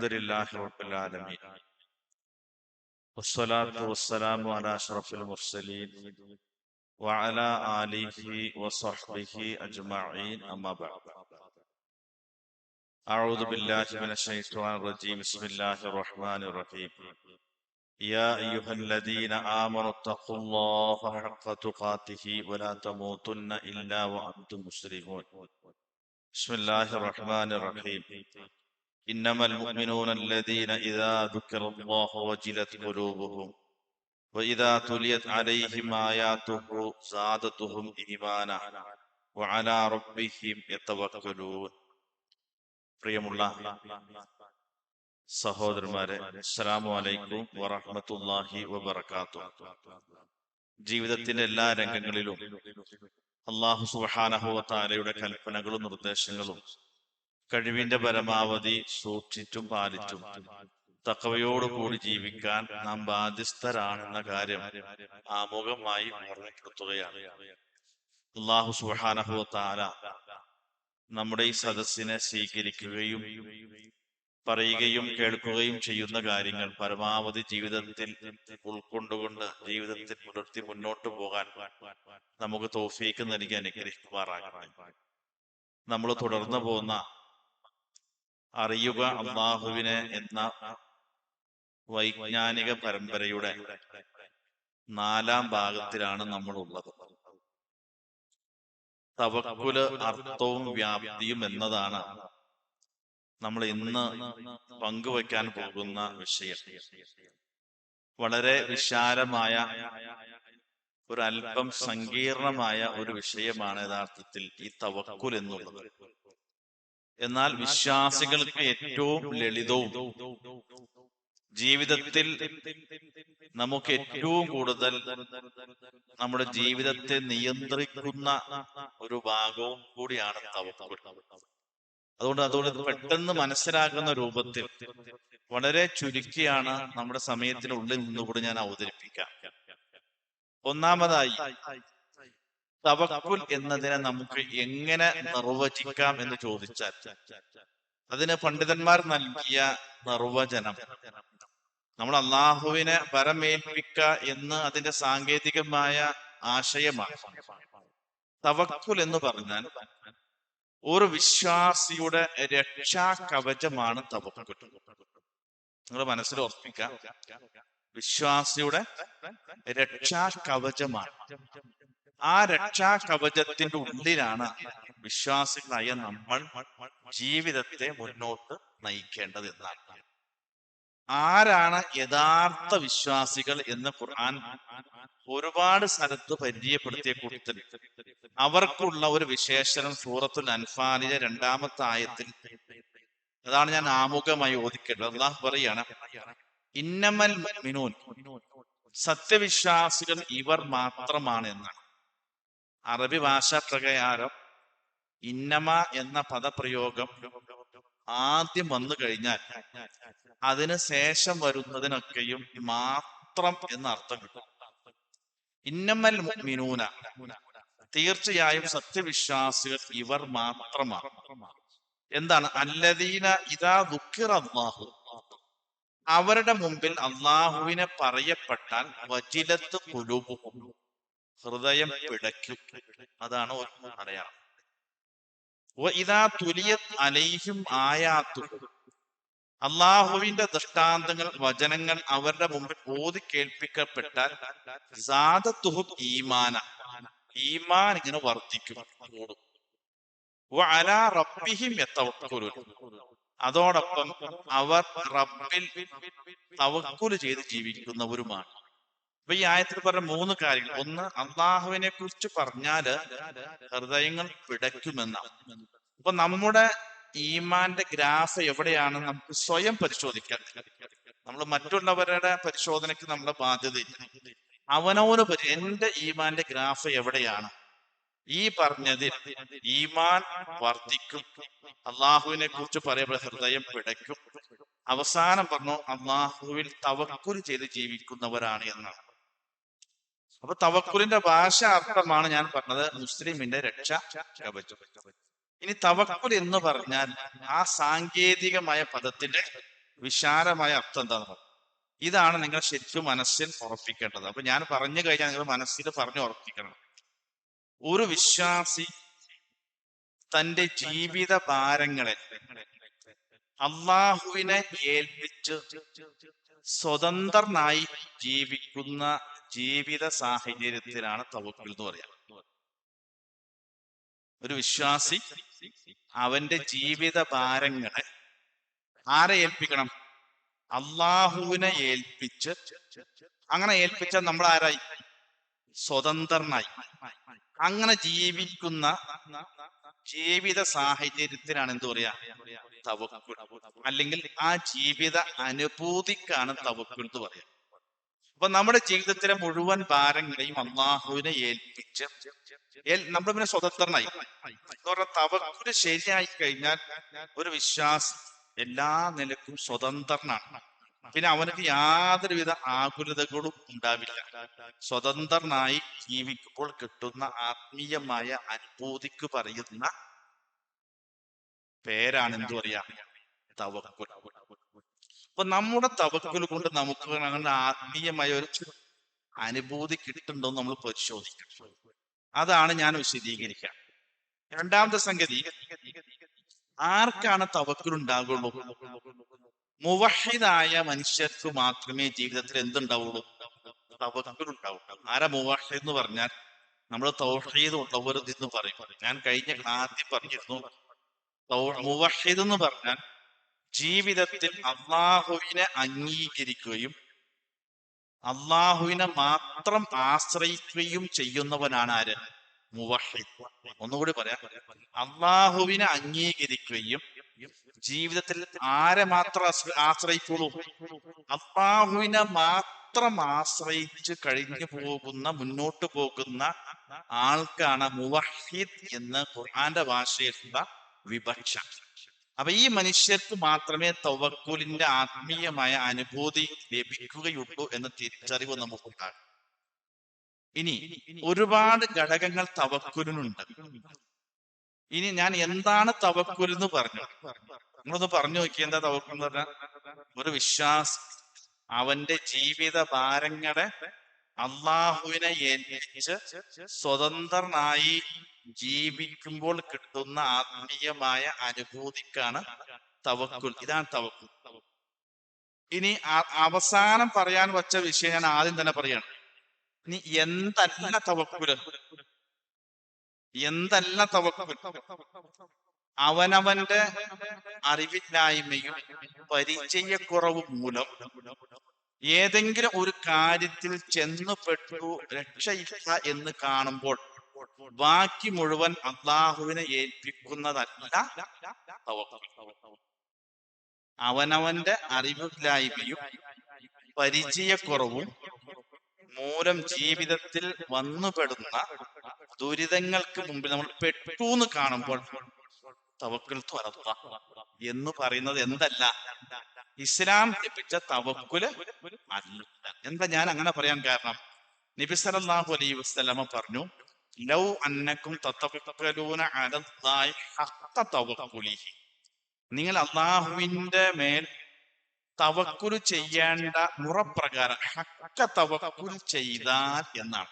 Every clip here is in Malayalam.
الحمد لله رب العالمين والصلاة والسلام على أشرف المرسلين وعلى آله وصحبه أجمعين أما بعد أعوذ بالله من الشيطان الرجيم بسم الله الرحمن الرحيم يا أيها الذين آمنوا اتقوا الله حق تقاته ولا تموتن إلا وأنتم مسلمون بسم الله الرحمن الرحيم إنما المؤمنون الذين إذا ذكر الله وجلت قلوبهم وإذا تليت عليهم آياته زادتهم إيمانا وعلى ربهم يتوكلون. പ്രിയമുള്ള സഹോദരന്മാരെ, അസ്സലാമു അലൈക്കും വറഹ്മത്തുള്ളാഹി വബറകാതുഹു. ജീവിതത്തിന്റെ എല്ലാ രംഗങ്ങളിലും അല്ലാഹു സുബ്ഹാനഹു വ തആലയുടെ കൽപ്പനകളും നിർദ്ദേശങ്ങളും കഴിവിന്റെ പരമാവധി സൂക്ഷിച്ചും പാലിച്ചും തഖ്വയോടുകൂടി ജീവിക്കാൻ നാം ബാധ്യസ്ഥരാണെന്ന കാര്യം ആമുഖമായി ഓർമ്മപ്പെടുത്തുകയാണ്. അല്ലാഹു സുബ്ഹാനഹു വ തആല നമ്മുടെ ഈ സദസ്സിനെ സ്വീകരിക്കുകയും പറയുകയും കേൾക്കുകയും ചെയ്യുന്ന കാര്യങ്ങൾ പരമാവധി ജീവിതത്തിൽ ഉൾക്കൊണ്ടുകൊണ്ട് ജീവിതത്തിൽ പുലർത്തി മുന്നോട്ട് പോകാൻ നമുക്ക് തൗഫീക്ക് നൽകി അനുഗ്രഹിക്കുമാറാകട്ടെ. നമ്മൾ തുടർന്നു പോകുന്ന അറിയുക അല്ലാഹുവിനെ എന്ന വൈജ്ഞാനിക പരമ്പരയുടെ 4ാം ഭാഗത്തിലാണ് നമ്മൾ ഉള്ളത്. തവക്കുല് അർത്ഥവും വ്യാപ്തിയും എന്നതാണ് നമ്മൾ ഇന്ന് പങ്കുവയ്ക്കാൻ പോകുന്ന വിഷയം. വളരെ വിശാലമായ ഒരല്പം സങ്കീർണമായ ഒരു വിഷയമാണ് യഥാർത്ഥത്തിൽ ഈ തവക്കുൽ എന്നുള്ളത്. എന്നാൽ വിശ്വാസികൾക്ക് ഏറ്റവും ലളിതവും ജീവിതത്തിൽ നമുക്ക് ഏറ്റവും കൂടുതൽ നമ്മുടെ ജീവിതത്തെ നിയന്ത്രിക്കുന്ന ഒരു ഭാഗവും കൂടിയാണ് തവക്കുൽ. അതുകൊണ്ട് പെട്ടെന്ന് മനസ്സിലാകുന്ന രൂപത്തിൽ വളരെ ചുരുക്കിയാണ് നമ്മുടെ സമയത്തിനുള്ളിൽ നിന്നുകൂടി ഞാൻ അവതരിപ്പിക്കാം. ഒന്നാമതായി, തവക്കുൽ എന്നതിനെ നമുക്ക് എങ്ങനെ നിർവചിക്കാം എന്ന് ചോദിച്ചാൽ അതിന് പണ്ഡിതന്മാർ നൽകിയ നിർവചനം നമ്മൾ അള്ളാഹുവിനെ പരമേൽപ്പിക്കുക എന്ന് അതിന്റെ സാങ്കേതികമായ ആശയമാണ്. തവക്കുൽ എന്ന് പറഞ്ഞാൽ ഒരു വിശ്വാസിയുടെ രക്ഷാ കവചമാണ് തവക്കുൽ. നിങ്ങൾ മനസ്സിൽ ഓർപ്പിക്കാം, വിശ്വാസിയുടെ രക്ഷാ കവചമാണ്. ആ രക്ഷാ കവചത്തിന്റെ ഉള്ളിലാണ് വിശ്വാസികളായ നമ്മൾ ജീവിതത്തെ മുന്നോട്ട് നയിക്കേണ്ടത് എന്നാണ്. ആരാണ് യഥാർത്ഥ വിശ്വാസികൾ എന്ന് ഖുർആൻ ഒരുപാട് സ്ഥലത്ത് പരിചയപ്പെടുത്തിയ കൂട്ടത്തിൽ അവർക്കുള്ള ഒരു വിശേഷണം സൂറത്തുൽ അൻഫാലിലെ 2ാമത്തെ ആയത്തിൽ, അതാണ് ഞാൻ ആമുഖമായി ഓദിക്കേണ്ടത്. അല്ലാഹു പറയാണ്, ഇന്നമൽ മുഅ്മിനൂൻ, സത്യവിശ്വാസികൾ ഇവർ മാത്രമാണ് എന്നാണ്. അറബി ഭാഷാ പ്രകാരം ഇന്നമ എന്ന പദപ്രയോഗം ആദ്യം വന്നു കഴിഞ്ഞാൽ അതിന് ശേഷം വരുന്നതിനൊക്കെയും മാത്രം എന്ന അർത്ഥം കിട്ടും. ഇന്നമൽ മുഅ്മിനൂന, തീർച്ചയായും സത്യവിശ്വാസികൾ ഇവർ മാത്രമാണ്. എന്താണ്? അല്ലദീന ഇദാ ദുക്കിറ അല്ലാഹു, അവരുടെ മുമ്പിൽ അള്ളാഹുവിനെ പറയപ്പെട്ടാൽ വജിലത്ത് ഖുലൂബുഹും, ഹൃദയം പിടയ്ക്കും. അതാണ് ഒരു അടയാളം. വഇദാ തുലിയത് അലൈഹിം ആയാതുഹു, അള്ളാഹുവിന്റെ ദൃഷ്ടാന്തങ്ങൾ വചനങ്ങൾ അവരുടെ മുമ്പിൽ ഓതി കേൾപ്പിക്കപ്പെട്ടാൽ സാദത്തുഹും ഈമാന, ഈമാൻ ഇങ്ങനെ വർദ്ധിക്കും. വഅലാ റബ്ബിഹിം യതവക്കലൂൻ, അതോടൊപ്പം അവർ റബ്ബിൽ തവക്കുൽ ചെയ്ത് ജീവിക്കുന്നവരുമാണ്. അപ്പൊ ഈ ആയത്തിൽ പറഞ്ഞ 3 കാര്യങ്ങൾ. ഒന്ന്, അള്ളാഹുവിനെ കുറിച്ച് പറഞ്ഞാല് ഹൃദയങ്ങൾ പിടയ്ക്കുമെന്നാണ്. അപ്പൊ നമ്മുടെ ഈമാന്റെ ഗ്രാഫ് എവിടെയാണെന്ന് നമുക്ക് സ്വയം പരിശോധിക്കാം. നമ്മൾ മറ്റുള്ളവരുടെ പരിശോധനയ്ക്ക് നമ്മുടെ ബാധ്യതയില്ല. അവനവന് എന്റെ ഈമാന്റെ ഗ്രാഫ് എവിടെയാണ്? ഈ പറഞ്ഞതിൽ ഈമാൻ വർദ്ധിക്കും, അള്ളാഹുവിനെ കുറിച്ച് പറയപ്പെടുന്ന ഹൃദയം പിടയ്ക്കും, അവസാനം പറഞ്ഞു അള്ളാഹുവിൽ തവക്കുൽ ചെയ്ത് ജീവിക്കുന്നവരാണ് എന്നാണ്. അപ്പൊ തവക്കുലിന്റെ ഭാഷ അർത്ഥമാണ് ഞാൻ പറഞ്ഞത്, മുസ്ലിമിന്റെ രക്ഷ കവചം. ഇനി തവക്കുൽ എന്ന് പറഞ്ഞാൽ ആ സാങ്കേതികമായ പദത്തിന്റെ വിശാലമായ അർത്ഥം എന്താണെന്ന് പറഞ്ഞു. ഇതാണ് നിങ്ങൾ ശരിക്കും മനസ്സിൽ ഉറപ്പിക്കേണ്ടത്. അപ്പൊ ഞാൻ പറഞ്ഞു കഴിഞ്ഞാൽ നിങ്ങൾ മനസ്സിൽ പറഞ്ഞു ഉറപ്പിക്കണം. ഒരു വിശ്വാസി തന്റെ ജീവിത ഭാരങ്ങളെ അള്ളാഹുവിനെ ഏൽപ്പിച്ച് സ്വതന്ത്രനായി ജീവിക്കുന്ന ജീവിത സാഹചര്യത്തിലാണ് തവക്കുൽ എന്ന് പറയാം. ഒരു വിശ്വാസി അവന്റെ ജീവിത ഭാരങ്ങളെ ആരെ ഏൽപ്പിക്കണം? അള്ളാഹുവിനെ ഏൽപ്പിച്ച്, അങ്ങനെ ഏൽപ്പിച്ചാൽ നമ്മൾ ആരായി? സ്വതന്ത്രനായി. അങ്ങനെ ജീവിക്കുന്ന ജീവിത സാഹചര്യത്തിനാണ് എന്ത് പറയാ? തവക്കുൽ. അല്ലെങ്കിൽ ആ ജീവിത അനുഭൂതിക്കാണ് തവക്കുൽ എന്ന് പറയാം. അപ്പൊ നമ്മുടെ ജീവിതത്തിലെ മുഴുവൻ ഭാരങ്ങളെയും അള്ളാഹുവിനെ ഏൽപ്പിച്ച് നമ്മൾ പിന്നെ സ്വതന്ത്രനായി എന്ന് പറഞ്ഞാൽ തവക്കുൽ ശരിയായി കഴിഞ്ഞാൽ ഒരു വിശ്വാസി എല്ലാ നിലക്കും സ്വതന്ത്രനാണ്. പിന്നെ അവനക്ക് യാതൊരുവിധ ആകുലതകളും ഉണ്ടാവില്ല. സ്വതന്ത്രനായി ജീവിക്കുമ്പോൾ കിട്ടുന്ന ആത്മീയമായ അനുഭൂതിക്ക് പറയുന്ന പേരാണ് എന്ത് പറയാ? തവക്കുൽ. അപ്പൊ നമ്മുടെ തവക്കുൽ കൊണ്ട് നമുക്ക് അങ്ങനെ ആത്മീയമായ ഒരു അനുഭൂതി കിട്ടുന്നുണ്ടോ നമ്മൾ പരിശോധിക്കണം. അതാണ് ഞാൻ വിശദീകരിക്കാം. രണ്ടാമത്തെ സംഗതി, ആർക്കാണ് തവക്കുൽ ഉണ്ടാകുള്ളൂ? മുവഹിദായ മനുഷ്യർക്ക് മാത്രമേ ജീവിതത്തിൽ എന്തുണ്ടാവുള്ളൂ? തവക്കുൽ ഉണ്ടാവുള്ളൂ. ആരാ മുവഹിദ് എന്ന് പറഞ്ഞാൽ? നമ്മൾ തൗഹീദ് ഉള്ളവർ എന്ന് പറയും. ഞാൻ കഴിഞ്ഞ ക്ലാസ്സിൽ പറഞ്ഞിരുന്നു, മുവഹിദ് എന്ന് പറഞ്ഞാൽ ജീവിതത്തിൽ അള്ളാഹുവിനെ അംഗീകരിക്കുകയും അള്ളാഹുവിനെ മാത്രം ആശ്രയിക്കുകയും ചെയ്യുന്നവനാണ് ആര്? മുവഹിദ്. ഒന്നുകൂടി പറയാം, അള്ളാഹുവിനെ അംഗീകരിക്കുകയും ജീവിതത്തിൽ ആരെ മാത്രം ആശ്രയിക്കുള്ളൂ? അള്ളാഹുവിനെ മാത്രം ആശ്രയിച്ച് കഴിഞ്ഞു പോകുന്ന, മുന്നോട്ട് പോകുന്ന ആൾക്കാണ് മുവഹിദ് എന്ന് ഖുർആന്റെ ഭാഷയിലുള്ള വിവക്ഷ. അപ്പൊ ഈ മനുഷ്യർക്ക് മാത്രമേ തവക്കുലിന്റെ ആത്മീയമായ അനുഭൂതി ലഭിക്കുകയുള്ളൂ എന്ന തിരിച്ചറിവ് നമുക്കുണ്ടാകും. ഇനി ഒരുപാട് ഘടകങ്ങൾ തവക്കുലിനുണ്ട്. ഇനി ഞാൻ എന്താണ് തവക്കുൽ എന്ന് പറഞ്ഞു. നിങ്ങളൊന്ന് പറഞ്ഞു നോക്കി, എന്താ തവക്കുൽ എന്ന് പറഞ്ഞാൽ? ഒരു വിശ്വാസി അവന്റെ ജീവിത ഭാരങ്ങളെ അള്ളാഹുവിനെ ഏൽപ്പിച്ച് സ്വതന്ത്രനായി ജീവിക്കുമ്പോൾ കിട്ടുന്ന ആത്മീയമായ അനുഭൂതിക്കാണ് തവക്കുൽ. ഇതാണ് തവക്കുൽ. ഇനി അവസാനം പറയാൻ വച്ച വിഷയം ഞാൻ ആദ്യം തന്നെ പറയാണ്. ഇനി എന്തല്ല തവക്കുൽ? എന്തല്ല തവക്കുൽ? അവനവന്റെ അറിവില്ലായ്മയും പരിചയക്കുറവും മൂലം ഏതെങ്കിലും ഒരു കാര്യത്തിൽ ചെന്നുപെട്ടു രക്ഷയില്ല എന്ന് കാണുമ്പോൾ ബാക്കി മുഴുവൻ അള്ളാഹുവിനെ ഏൽപ്പിക്കുന്നതല്ല തവക്കുൽ. അവനവന്റെ അറിവില്ലായ്മയും പരിചയക്കുറവും മൂലം ജീവിതത്തിൽ വന്നുപെടുന്ന ദുരിതങ്ങൾക്ക് മുമ്പിൽ നമ്മൾ പെട്ടു എന്ന് കാണുമ്പോൾ തവക്കുൽത്തു അലല്ലാഹ് എന്ന് പറയുന്നത് എന്തല്ല? ഇസ്ലാം ലഭിച്ച തവക്കുല് അല്ല. എന്താ ഞാൻ അങ്ങനെ പറയാൻ കാരണം? നബി സല്ലല്ലാഹു അലൈഹി വസല്ലമ പറഞ്ഞു, ലൗ അന്നക്കും തതവക്കലൂന അലല്ലാഹി ഹഖ്ക തവക്കുലിഹി, നിങ്ങൾ അള്ളാഹുവിന്റെ മേൽ തവക്കുൽ ചെയ്യേണ്ട മുറപ്രകാരം ഹഖ്ക തവക്കുൽ ചെയ്താൽ എന്നാണ്.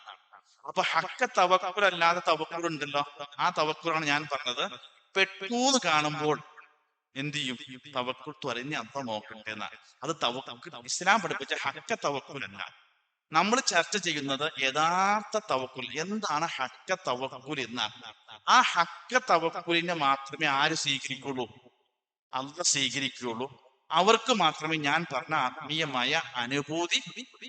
അപ്പൊ ഹഖ്ക തവക്കുൽ അല്ലാതെ തവക്കുൽ ഉണ്ടല്ലോ. ആ തവക്കുലാണ് ഞാൻ പറഞ്ഞത്. പെട്ടൂന്ന് കാണുമ്പോൾ എന്ത് ചെയ്യും? തവക്കുൽ തുറഞ്ഞ് അർത്ഥം നോക്കട്ടെ എന്നാണ്. അത് തവക്കുൽ ഇസ്ലാം പഠിപ്പിച്ച ഹഖ്ക തവക്കുൽ അല്ല. നമ്മൾ ചർച്ച ചെയ്യുന്നത് യഥാർത്ഥ തവക്കുൽ. എന്താണ് ഹഖ്ക തവക്കുൽ എന്നാണ്. ആ ഹഖ്ക തവക്കുലിനെ മാത്രമേ ആര് സ്വീകരിക്കുള്ളൂ? അല്ലാഹ് സ്വീകരിക്കുകയുള്ളൂ. അവർക്ക് മാത്രമേ ഞാൻ പറഞ്ഞ ആത്മീയമായ അനുഭൂതി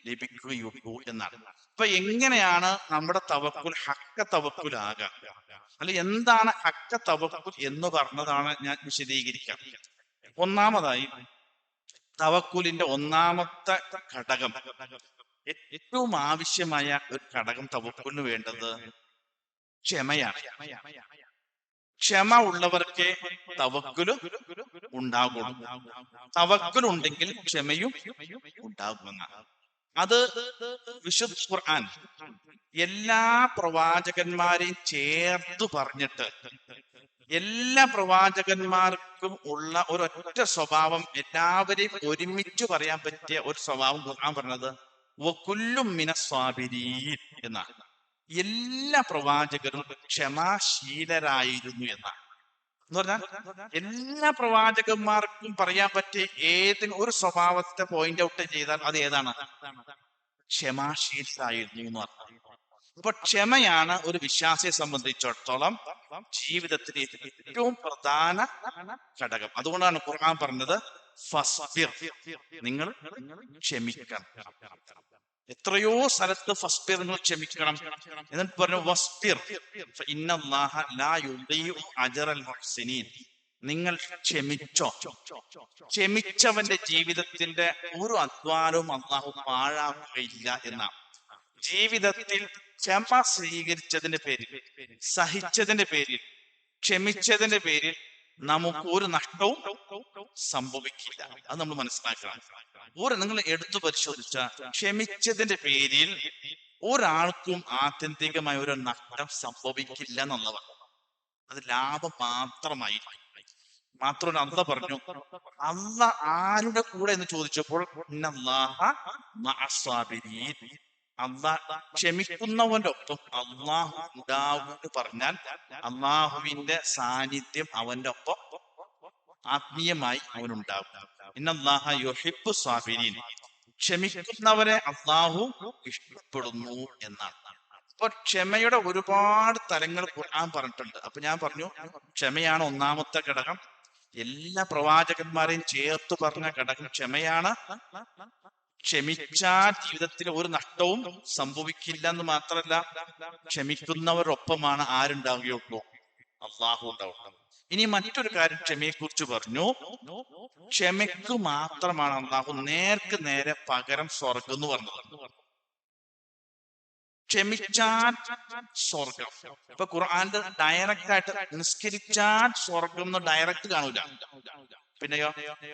ലഭിക്കുകയുള്ളൂ എന്നാണ്. അപ്പൊ എങ്ങനെയാണ് നമ്മുടെ തവക്കുൽ ഹഖ്ക തവക്കുൽ ആകാം? അല്ലെ, എന്താണ് ഹഖ്ക തവക്കുൽ എന്ന് പറഞ്ഞതാണ് ഞാൻ വിശദീകരിക്കാം. ഒന്നാമതായി, തവക്കുലിന്റെ ഒന്നാമത്തെ ഘടകം, ഏറ്റവും ആവശ്യമായ ഒരു ഘടകം തവക്കുലിന് വേണ്ടത് ക്ഷമയാണ്. ക്ഷമ ഉള്ളവർക്ക് തവക്കുൽ ഉണ്ടാകും. തവക്കുൽ ഉണ്ടെങ്കിൽ ക്ഷമയും ഉണ്ടാകുമെന്നാണ്. അത് വിശുദ്ധ ഖുർആൻ എല്ലാ പ്രവാചകന്മാരെയും ചേർത്ത് പറഞ്ഞിട്ട് എല്ലാ പ്രവാചകന്മാർക്കും നബിമാർക്കും ഉള്ള ഒരൊറ്റ സ്വഭാവം, എല്ലാവരെയും ഒരുമിച്ച് പറയാൻ പറ്റിയ ഒരു സ്വഭാവം ഖുർആൻ പറഞ്ഞത് വകുല്ലും മിനസ്സാബിരീൻ എന്നാണ്. എല്ലാ പ്രവാചകരും ക്ഷമാശീലരായിരുന്നു എന്നാണ്. എന്ന് പറഞ്ഞാൽ എല്ലാ പ്രവാചകന്മാർക്കും പറയാൻ പറ്റിയ ഏതെങ്കിലും ഒരു സ്വഭാവത്തെ പോയിന്റ് ഔട്ട് ചെയ്താൽ അത് ഏതാണ്? ക്ഷമാശീലരായിരുന്നു എന്ന് പറഞ്ഞു. അപ്പൊ ക്ഷമയാണ് ഒരു വിശ്വാസിയെ സംബന്ധിച്ചിടത്തോളം ജീവിതത്തിലെ ഏറ്റവും പ്രധാന ഘടകം. അതുകൊണ്ടാണ് ഖുർആൻ പറഞ്ഞത് ഫസ്ബിർ, നിങ്ങൾ ക്ഷമിക്കണം. എത്രയോ സ്ഥലത്ത് ഫസ്ബിർ, നിങ്ങൾ ക്ഷമിക്കണം. എന്നിട്ട് പറഞ്ഞു വസ്ബിർ ഫഇന്നല്ലാഹ ലാ യുദീഉ അജ്റൽ മുഹ്സിനീൻ, നിങ്ങൾ ക്ഷമിച്ചോ. ക്ഷമിച്ചവന്റെ ജീവിതത്തിന്റെ ഒരു അധ്വാനവും അല്ലാഹു പാഴാക്കുകയില്ല എന്നാണ്. ജീവിതത്തിൽ ക്ഷമ സ്വീകരിച്ചതിന്റെ പേരിൽ, സഹിച്ചതിന്റെ പേരിൽ, ക്ഷമിച്ചതിന്റെ പേരിൽ നമുക്ക് ഒരു നഷ്ടവും സംഭവിക്കില്ല. അത് നമ്മൾ മനസ്സിലാക്കണം. നിങ്ങൾ എടുത്തു പരിശോധിച്ച ക്ഷമിച്ചതിന്റെ പേരിൽ ഒരാൾക്കും ആത്യന്തികമായ ഒരു നഷ്ടം സംഭവിക്കില്ല എന്നുള്ളതാണ്. അത് ലാഭം മാത്രമായി. മാത്രമല്ല അല്ലാഹു പറഞ്ഞു, അല്ലാഹ് ആരുടെ കൂടെ എന്ന് ചോദിച്ചപ്പോൾ ഇന്നല്ലാഹ മഅസ്സാബിരീൻ, അല്ലാഹ് ക്ഷമിക്കുന്നവന്റെ ഒപ്പം അള്ളാഹു ഉണ്ടാവും എന്ന് പറഞ്ഞാൽ അള്ളാഹുവിന്റെ സാന്നിധ്യം അവന്റെ ഒപ്പം ആത്മീയമായി അവനുണ്ടാവും. ഇന്നല്ലാഹ യുഹിബ്ബു സ്വാബിരീൻ, ക്ഷമിക്കുന്നവരെ അള്ളാഹു ഇഷ്ടപ്പെടുന്നു എന്നാണ്. അപ്പൊ ക്ഷമയുടെ ഒരുപാട് തലങ്ങൾ ഖുർആൻ പറഞ്ഞിട്ടുണ്ട്. അപ്പൊ ഞാൻ പറഞ്ഞു, ക്ഷമയാണ് ഒന്നാമത്തെ ഘടകം. എല്ലാ പ്രവാചകന്മാരെയും ചേർത്ത് പറഞ്ഞ ഘടകം ക്ഷമയാണ്. ക്ഷമിച്ചാൽ ജീവിതത്തിൽ ഒരു നഷ്ടവും സംഭവിക്കില്ല എന്ന് മാത്രമല്ല, ക്ഷമിക്കുന്നവരൊപ്പമാണ് ആരുണ്ടാവുകയുള്ളൂ? അള്ളാഹു ഉണ്ടാവും. ഇനി മറ്റൊരു കാര്യം ക്ഷമയെ കുറിച്ച് പറഞ്ഞു, ക്ഷമയ്ക്ക് മാത്രമാണ് അള്ളാഹു നേർക്ക് നേരെ പകരം സ്വർഗം എന്ന് പറഞ്ഞത്. ക്ഷമിച്ചാൽ സ്വർഗം. ഇപ്പൊ ഖുർആനിൽ ഡയറക്റ്റ് ആയിട്ട് നിസ്കരിച്ചാൽ സ്വർഗം എന്ന് ഡയറക്റ്റ് കാണൂല. പിന്നെയോ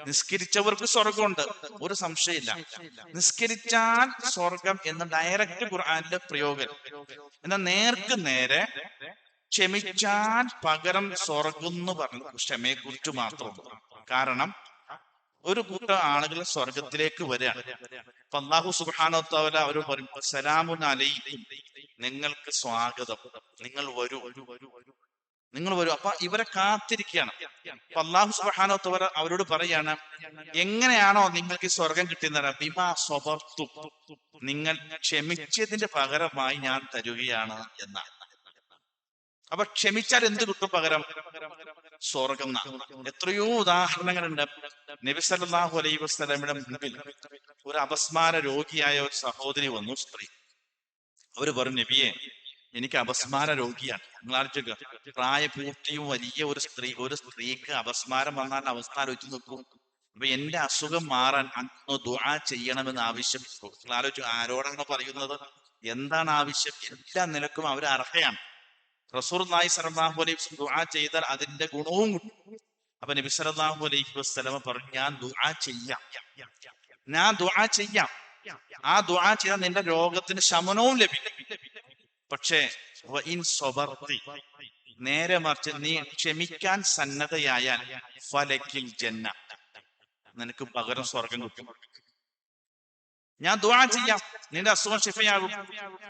നിസ്കരിച്ചവർക്ക് സ്വർഗമുണ്ട്, ഒരു സംശയമില്ല. നിസ്കരിച്ചാൽ സ്വർഗം എന്ന് ഡയറക്റ്റ് ഖുർആനിലെ പ്രയോഗം. എന്നാൽ നേർക്ക് നേരെ ക്ഷമിച്ചാൽ പകരം സ്വർഗം എന്ന് പറഞ്ഞത് ക്ഷമയെ കുറിച്ച് മാത്രമാണ്. കാരണം ഒരു കൂട്ടം ആളുകൾ സ്വർഗത്തിലേക്ക് വരികയാണ്. അപ്പൊ അല്ലാഹു സുബ്ഹാനഹു വ തആല അവർ പറയും സലാമുൻ അലൈക്കും, നിങ്ങൾക്ക് സ്വാഗതം, നിങ്ങൾ വരൂ, നിങ്ങൾ വരൂ. അപ്പൊ ഇവരെ കാത്തിരിക്കുകയാണ്. അപ്പൊ അല്ലാഹു സുബ്ഹാനഹു വ തആല അവരോട് പറയാണ്, എങ്ങനെയാണോ നിങ്ങൾക്ക് സ്വർഗം കിട്ടുന്നത്, ബിമാ സബർതും, നിങ്ങൾ ക്ഷമിച്ചതിന്റെ പകരമായി ഞാൻ തരുകയാണ് എന്നാണ്. അപ്പൊ ക്ഷമിച്ചാൽ എന്ത് കിട്ടും പകരം? സ്വർഗം. എത്രയോ ഉദാഹരണങ്ങളുണ്ട്. നബി സല്ലല്ലാഹു അലൈഹി വസല്ലമയുടെ മുൻപിൽ ഒരു അപസ്മാര രോഗിയായ ഒരു സഹോദരി വന്നു, സ്ത്രീ. അവര് പറഞ്ഞു, നബിയെ, എനിക്ക് അപസ്മാര രോഗിയാണ്. നിങ്ങൾ ആലോചിക്കുക, പ്രായപൂർത്തിയും വലിയ ഒരു സ്ത്രീക്ക് അപസ്മാരം വന്നാൽ അവസ്ഥ ആലോചിച്ച് നോക്കൂ. അപ്പൊ എന്റെ അസുഖം മാറാൻ അന്ന് ദുആ ചെയ്യണമെന്ന് ആവശ്യപ്പെട്ടു. നിങ്ങൾ ആലോചിച്ചു, ആരോടാണ് പറയുന്നത്? എന്താണ് ആവശ്യം? എല്ലാ നിലക്കും അവർ അർഹയാണ്. റസൂലുള്ളാഹി സ്വല്ലല്ലാഹു അലൈഹി വസല്ലം ദുആ ചെയ്താൽ അതിന്റെ ഗുണവും കിട്ടും. അപ്പൊ നബി സല്ലല്ലാഹു അലൈഹി വസല്ലം പറഞ്ഞു, ഞാൻ ദുആ ചെയ്യാം. ആ ദുആ ചെയ്താൽ നിന്റെ രോഗത്തിന് ശമനവും ലഭിക്കും. പക്ഷേ നേരെ മറിച്ച് നീ ക്ഷമിക്കാൻ സന്നദ്ധയായാൽ ഫലക്കിൽ ജന്ന, നിനക്ക് പകരം സ്വർഗം കിട്ടും. ഞാൻ ദുആ ചെയ്യാം, നിന്റെ അസുഖം ശിഫയാകും.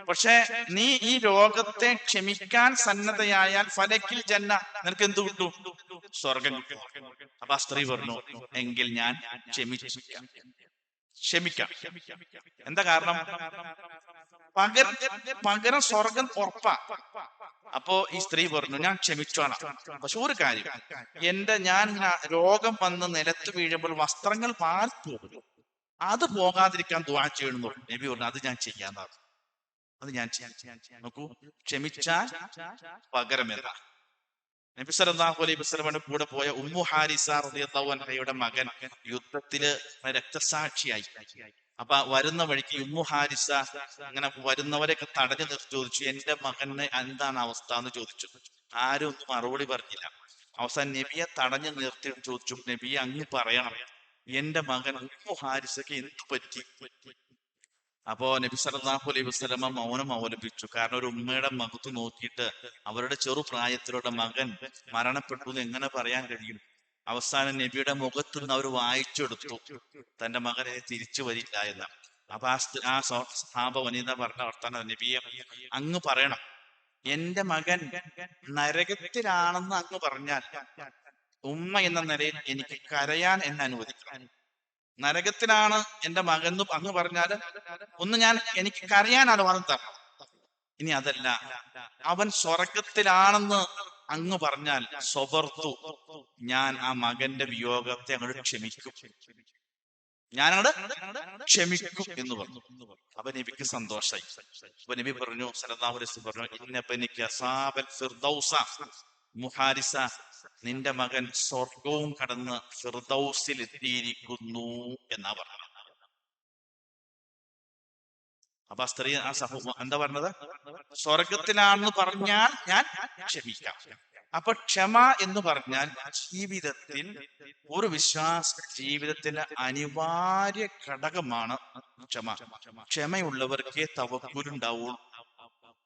പക്ഷെ നീ ഈ രോഗത്തെ ക്ഷമിക്കാൻ സന്നദ്ധയായാൽ ഫലക്കിൽ ജന്ന, നിനക്ക് എന്ത് കിട്ടും? സ്വർഗം കിട്ടും. അപ്പൊ ആ സ്ത്രീ പറഞ്ഞു, എങ്കിൽ ഞാൻ ക്ഷമിക്കാം. എന്താ കാരണം? പകരം സ്വർഗം ഉറപ്പാ. അപ്പോ ഈ സ്ത്രീ പറഞ്ഞു, ഞാൻ ക്ഷമിച്ചോളാം. പക്ഷെ ഒരു കാര്യം, ഞാൻ രോഗം വന്ന് നിലത്ത് വീഴുമ്പോൾ വസ്ത്രങ്ങൾ പാൽപോകും, അത് പോകാതിരിക്കാൻ ദുആ ചെയ്യണമെന്ന് പറഞ്ഞു. നബി പറഞ്ഞു, അത് ഞാൻ ചെയ്യാന്നാണ്. അത് ഞാൻ ചെയ്യാൻ. നോക്കൂ, ക്ഷമിച്ചാൽ പകരമെന്താ? നബി സല്ലല്ലാഹു അലൈഹി വസല്ലമയുടെ കൂടെ പോയ ഉമ്മു ഹാരിസ റളിയല്ലാഹു അൻഹയുടെ മകൻ യുദ്ധത്തില് രക്തസാക്ഷിയായി. അപ്പൊ വരുന്ന വഴിക്ക് ഉമ്മു ഹാരിസ അങ്ങനെ വരുന്നവരെയൊക്കെ തടഞ്ഞു നിർത്തി ചോദിച്ചു, എന്റെ മകന് എന്താണ് അവസ്ഥ എന്ന് ചോദിച്ചു. ആരും ഒന്നും മറുപടി പറഞ്ഞില്ല. അവസാനം നബിയെ തടഞ്ഞു നിർത്തി ചോദിച്ചു, നബിയെ അങ്ങ് പറയണം, എന്റെ മകൻ ഉമ്മു ഹാരിസക്ക് എന്ത് പറ്റി? അപ്പോ നബി സല്ലല്ലാഹു അലൈഹി വസല്ലമ മൗനം അവലംബിച്ചു. കാരണം ഒരു ഉമ്മയുടെ മുഖത്ത് നോക്കിയിട്ട് അവരുടെ ചെറുപ്രായത്തിലുള്ള മകൻ മരണപ്പെട്ടു എന്ന് എങ്ങനെ പറയാൻ കഴിയും? അവസാനം നബിയുടെ മുഖത്ത് നിന്ന് അവർ വായിച്ചെടുത്തു തന്റെ മകനെ തിരിച്ചു വരില്ല എന്ന്. അപ്പൊ ആ സഹാബ വനിത പറഞ്ഞ വർത്താനം, നബിയെ അങ്ങ് പറയണം, എന്റെ മകൻ നരകത്തിലാണെന്ന് അങ്ങ് പറഞ്ഞാൽ ഉമ്മ എന്ന നിലയിൽ എനിക്ക് കരയാൻ എന്നെ അനുവദിക്കണം. നരകത്തിലാണ് എന്റെ മകൻ എന്ന് അങ്ങ് പറഞ്ഞാൽ ഒന്ന് എനിക്ക് കരയാൻ അനുവാദം തരണം. ഇനി അതല്ല, അവൻ സ്വർഗത്തിലാണെന്ന് അങ്ങ് പറഞ്ഞാൽ സ്വബർത്തു, ഞാൻ ആ മകന്റെ വിയോഗത്തെ അങ്ങോട്ട് ക്ഷമിക്കും, ക്ഷമിക്കും എന്ന് പറഞ്ഞു. അപ്പൊ നബിക്ക് സന്തോഷായി. അപ്പൊ നബി പറഞ്ഞു, സല്ലല്ലാഹു അലൈഹി വസല്ലം പറഞ്ഞു, ഇന്നബനിക അസാബൽ ഫിർദൗസ മുഹാരിസ, നിന്റെ മകൻ സ്വർഗവും കടന്ന് ഫിർദൗസിൽ എത്തിയിരിക്കുന്നു എന്നാ പറഞ്ഞത്. അപ്പൊ ആ സ്ത്രീ ആ എന്താ പറഞ്ഞത്? സ്വർഗത്തിലാണെന്ന് പറഞ്ഞാൽ ഞാൻ ക്ഷമിക്കാം. അപ്പൊ ക്ഷമ എന്ന് പറഞ്ഞാൽ ജീവിതത്തിൽ ഒരു വിശ്വാസ ജീവിതത്തിലെ അനിവാര്യ ഘടകമാണ് ക്ഷമ. ക്ഷമയുള്ളവർക്ക് തവക്കുലുണ്ടാവുള്ളൂ,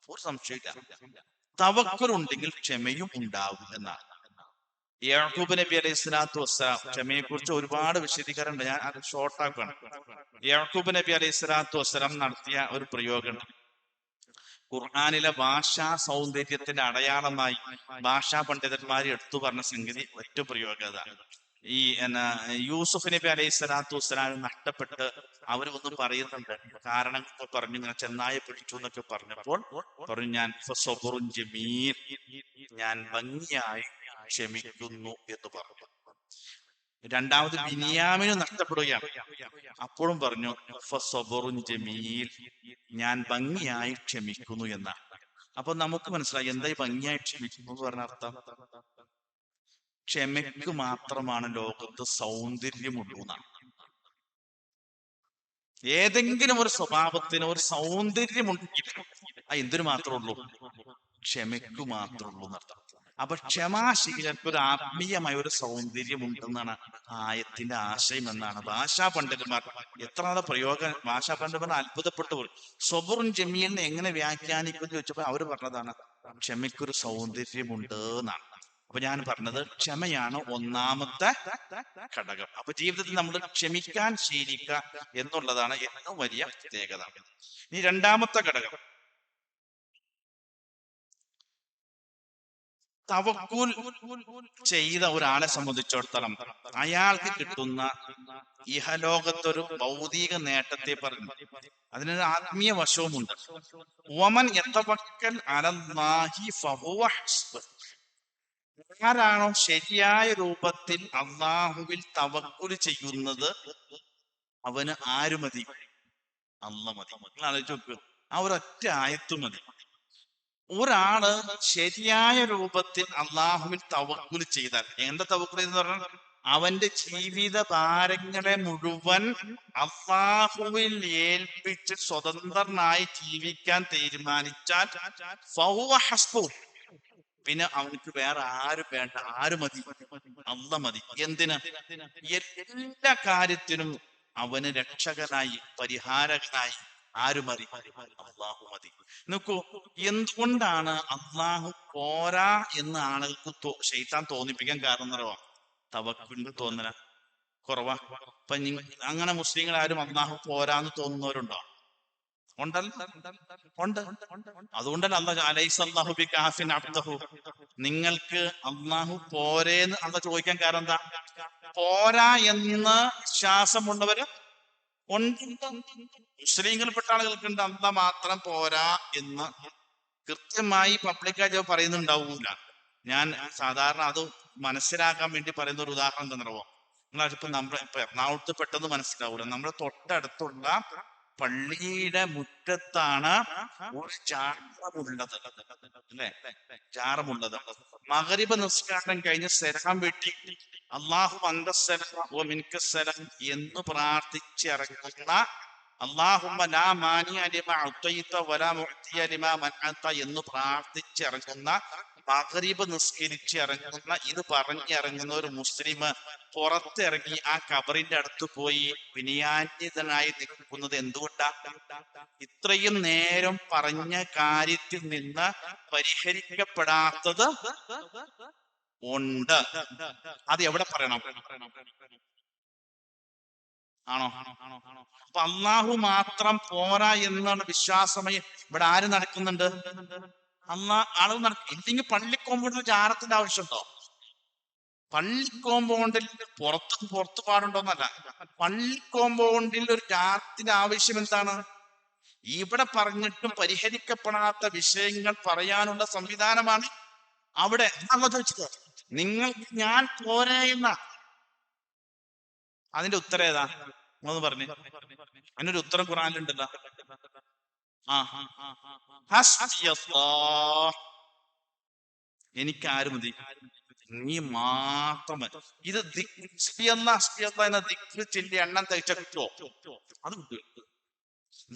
ഒരു സംശയമില്ല. തവക്കുലുണ്ടെങ്കിൽ ക്ഷമയും ഉണ്ടാവും എന്നാണ്. യാക്കൂബ് നബി അലൈഹി സ്വലാത്തു വസ്സലാം, ക്ഷമയെ കുറിച്ച് ഒരുപാട് വിശദീകരണം, ഞാൻ അത് ഷോർട്ടാക്കാണ്. യാക്കൂബ് നബി അലൈഹി സ്വലാത്തു വസ്സലാം നടത്തിയ ഒരു പ്രയോഗമുണ്ട്. ഖുർആനിലെ ഭാഷാ സൗന്ദര്യത്തിന്റെ അടയാളമായി ഭാഷാ പണ്ഡിതന്മാർ എടുത്തു പറഞ്ഞ സംഗതി ഒറ്റ പ്രയോഗത. ഈ യൂസുഫ് നബി അലൈഹി സ്വലാത്തു വസ്സലാം നഷ്ടപ്പെട്ട് അവരൊന്നും പറയുന്നുണ്ട്, കാരണങ്ങൾ പറഞ്ഞു, ഇങ്ങനെ ചെന്നായെ പിടിച്ചു എന്നൊക്കെ പറഞ്ഞപ്പോൾ പറഞ്ഞു, ഞാൻ ഭംഗിയായി ക്ഷമിക്കുന്നു എന്ന് പറഞ്ഞു. രണ്ടാമത് ബിനിയാമിന് നഷ്ടപ്പെടുകയാണ്, അപ്പോഴും പറഞ്ഞു ജമീൽ, ഞാൻ ഭംഗിയായി ക്ഷമിക്കുന്നു എന്നാണ്. അപ്പൊ നമുക്ക് മനസ്സിലായി എന്താ ഈ ഭംഗിയായി ക്ഷമിക്കുന്നു എന്ന് പറഞ്ഞ അർത്ഥം. ക്ഷമയ്ക്ക് മാത്രമാണ് ലോകത്ത് സൗന്ദര്യമുള്ളൂ എന്നാണ്. ഏതെങ്കിലും ഒരു സ്വഭാവത്തിന് ഒരു സൗന്ദര്യമുണ്ടെങ്കിൽ എന്തിനു മാത്രമേ ഉള്ളൂ? ക്ഷമയ്ക്ക് മാത്രമേ ഉള്ളൂ എന്നർത്ഥം. അപ്പൊ ക്ഷമാശീലർക്ക് ഒരു ആത്മീയമായ ഒരു സൗന്ദര്യം ഉണ്ടെന്നാണ് ആയത്തിന്റെ ആശയം എന്നാണ് ഭാഷാ പണ്ഡിതന്മാർ എത്ര നാളെ പ്രയോഗം. ഭാഷാ പണ്ഡിതന്മാർ അത്ഭുതപ്പെട്ടു പോയി. സബറുൻ ജമീലിനെ എങ്ങനെ വ്യാഖ്യാനിക്കുമെന്ന് ചോദിച്ചപ്പോൾ അവർ പറഞ്ഞതാണ് ക്ഷമയ്ക്കൊരു സൗന്ദര്യമുണ്ട് എന്നാണ്. അപ്പൊ ഞാൻ പറഞ്ഞത് ക്ഷമയാണ് ഒന്നാമത്തെ ഘടകം. അപ്പൊ ജീവിതത്തിൽ നമ്മൾ ക്ഷമിക്കാൻ ശീലിക്കുക എന്നുള്ളതാണ് ഏറ്റവും വലിയ പ്രത്യേകത. ഇനി രണ്ടാമത്തെ ഘടകം, തവക്കുൽ ചെയ്ത ഒരാളെ സംബന്ധിച്ചിടത്തോളം അയാൾക്ക് കിട്ടുന്ന ഇഹലോകത്തൊരു ഭൗതിക നേട്ടത്തെ പറഞ്ഞു, അതിനൊരു ആത്മീയ വശവുമുണ്ട്. വമൻ യതവക്കൽ അലല്ലാഹി ഫഹുവ ഹസ്ബുഹ്, ആരാണോ ശരിയായ രൂപത്തിൽ അള്ളാഹുവിൽ തവക്കുൽ ചെയ്യുന്നത് അവന് ആര് മതി? അല്ലാഹ് മതി. നിങ്ങൾ ആലോചിച്ച് നോക്കുക, ആ ഒരൊറ്റ ആയത്ത് മതി. ഒരാള് ശരിയായ രൂപത്തിൽ അള്ളാഹുവിൽ തവക്കുൽ ചെയ്താൽ, എന്താ തവക്കുൽ എന്ന് പറഞ്ഞാൽ അവന്റെ ജീവിത ഭാരങ്ങളെ മുഴുവൻ അള്ളാഹുവിൽ ഏൽപ്പിച്ച് സ്വതന്ത്രനായി ജീവിക്കാൻ തീരുമാനിച്ചാൽ ഫഹുവ ഹസ്ബുഹ്, പിന്നെ അവനക്ക് വേറെ ആരും വേണ്ട. ആര് മതി? അല്ലാഹ് മതി. എന്തിന്? എല്ലാ കാര്യത്തിനും അവന് രക്ഷകനായി പരിഹാരകനായി ആര് മതി? അള്ളാഹു മതി. നോക്കൂ, എന്തുകൊണ്ടാണ് അള്ളാഹു പോരാ എന്ന് ആളുകൾക്ക് ശൈത്താൻ തോന്നിപ്പിക്കാൻ കാരണം എന്നറിയോ? തവക്കുലിന് തോന്നല കുറവാ. അപ്പൊ അങ്ങനെ മുസ്ലിങ്ങൾ ആരും അള്ളാഹു പോരാന്ന് തോന്നുന്നവരുണ്ടോ? ഉണ്ടല്ലോ, ഉണ്ട്. അതുകൊണ്ടല്ല അല്ലാഹു ബികാഫിൻ അബ്ദഹു, നിങ്ങൾക്ക് അള്ളാഹു പോരേന്ന് അള്ളാഹ് ചോദിക്കാൻ കാരണം എന്താ? പോരാ എന്ന് വിശ്വാസമുള്ളവര് ഉണ്ട്. മുസ്ലിങ്ങളിൽപ്പെട്ട ആളുകൾക്കുണ്ട് അള്ളാഹ് മാത്രം പോരാ എന്ന് കൃത്യമായി പബ്ലിക്കായിട്ട് പറയുന്നുണ്ടാവൂല. ഞാൻ സാധാരണ അത് മനസ്സിലാക്കാൻ വേണ്ടി പറയുന്ന ഒരു ഉദാഹരണം എന്താണെന്നറിയോ? നിങ്ങളിപ്പോ ഇപ്പൊ എറണാകുളത്ത് പെട്ടെന്ന് മനസ്സിലാവൂല. നമ്മുടെ തൊട്ടടുത്തുള്ള പള്ളിയുടെ മുറ്റത്താണ് ഒരു ചാരമുള്ളത്, അല്ലെ? ചാരമുള്ളത്. മഗ്രിബ് നിസ്കാരം കഴിഞ്ഞ് സലാം വീട്ടി അല്ലാഹു അന്തസ്സലാം എന്ന് പ്രാർത്ഥിച്ചിറങ്ങുന്ന അല്ലാഹുമ്മ ലാ മാനിഅ ലിമാ അഅ്തൈത വലാ മുഅ്തിയ ലിമാ മനഅത എന്ന് പ്രാർത്ഥിച്ചിറങ്ങുന്ന, മഗ്രിബ് നിസ്കരിച്ച് ഇറങ്ങുന്ന, ഇത് പറഞ്ഞിറങ്ങുന്ന ഒരു മുസ്ലിം പുറത്തിറങ്ങി ആ ഖബറിന്റെ അടുത്ത് പോയി വിനയാന്വിതനായി നിൽക്കുന്നത് എന്തുകൊണ്ടാ? ഇത്രയും നേരം പറഞ്ഞ കാര്യത്തിൽ നിന്ന് പരിഹരിക്കപ്പെടാത്തത് ഉണ്ട്. അത് എവിടെ പറയണം? ആണോ? അപ്പൊ അള്ളാഹു മാത്രം പോരാ എന്നാണ് വിശ്വാസമേ ഇവിടെ ആര് നടക്കുന്നുണ്ട്? ആളുകൾ നടക്കും. ഇല്ലെങ്കിൽ പള്ളിക്കോമ്പൗണ്ടിൽ ജാറത്തിന്റെ ആവശ്യമുണ്ടോ? പള്ളി കോമ്പൗണ്ടിൽ പുറത്ത് പാടുണ്ടോന്നല്ല, പള്ളി കോമ്പൗണ്ടിൽ ഒരു ജാറത്തിന്റെ ആവശ്യം എന്താണ്? ഇവിടെ പറഞ്ഞിട്ടും പരിഹരിക്കപ്പെടാത്ത വിഷയങ്ങൾ പറയാനുള്ള സംവിധാനമാണ് അവിടെ. ചോദിച്ചത് നിങ്ങൾക്ക് ഞാൻ പോരെ എന്ന, അതിന്റെ ഉത്തരം ഏതാ? ഒന്ന് പറഞ്ഞു. അതിനൊരു ഉത്തരം ഖുർആനിലുണ്ടല്ലോ. എനിക്ക് ആര് മതി? നീ മാത്രം. ഇത് എന്ന ദിക്റ് ചൊല്ലി എണ്ണം തയ്ച്ച കിട്ടുമോ? അത് കിട്ടും.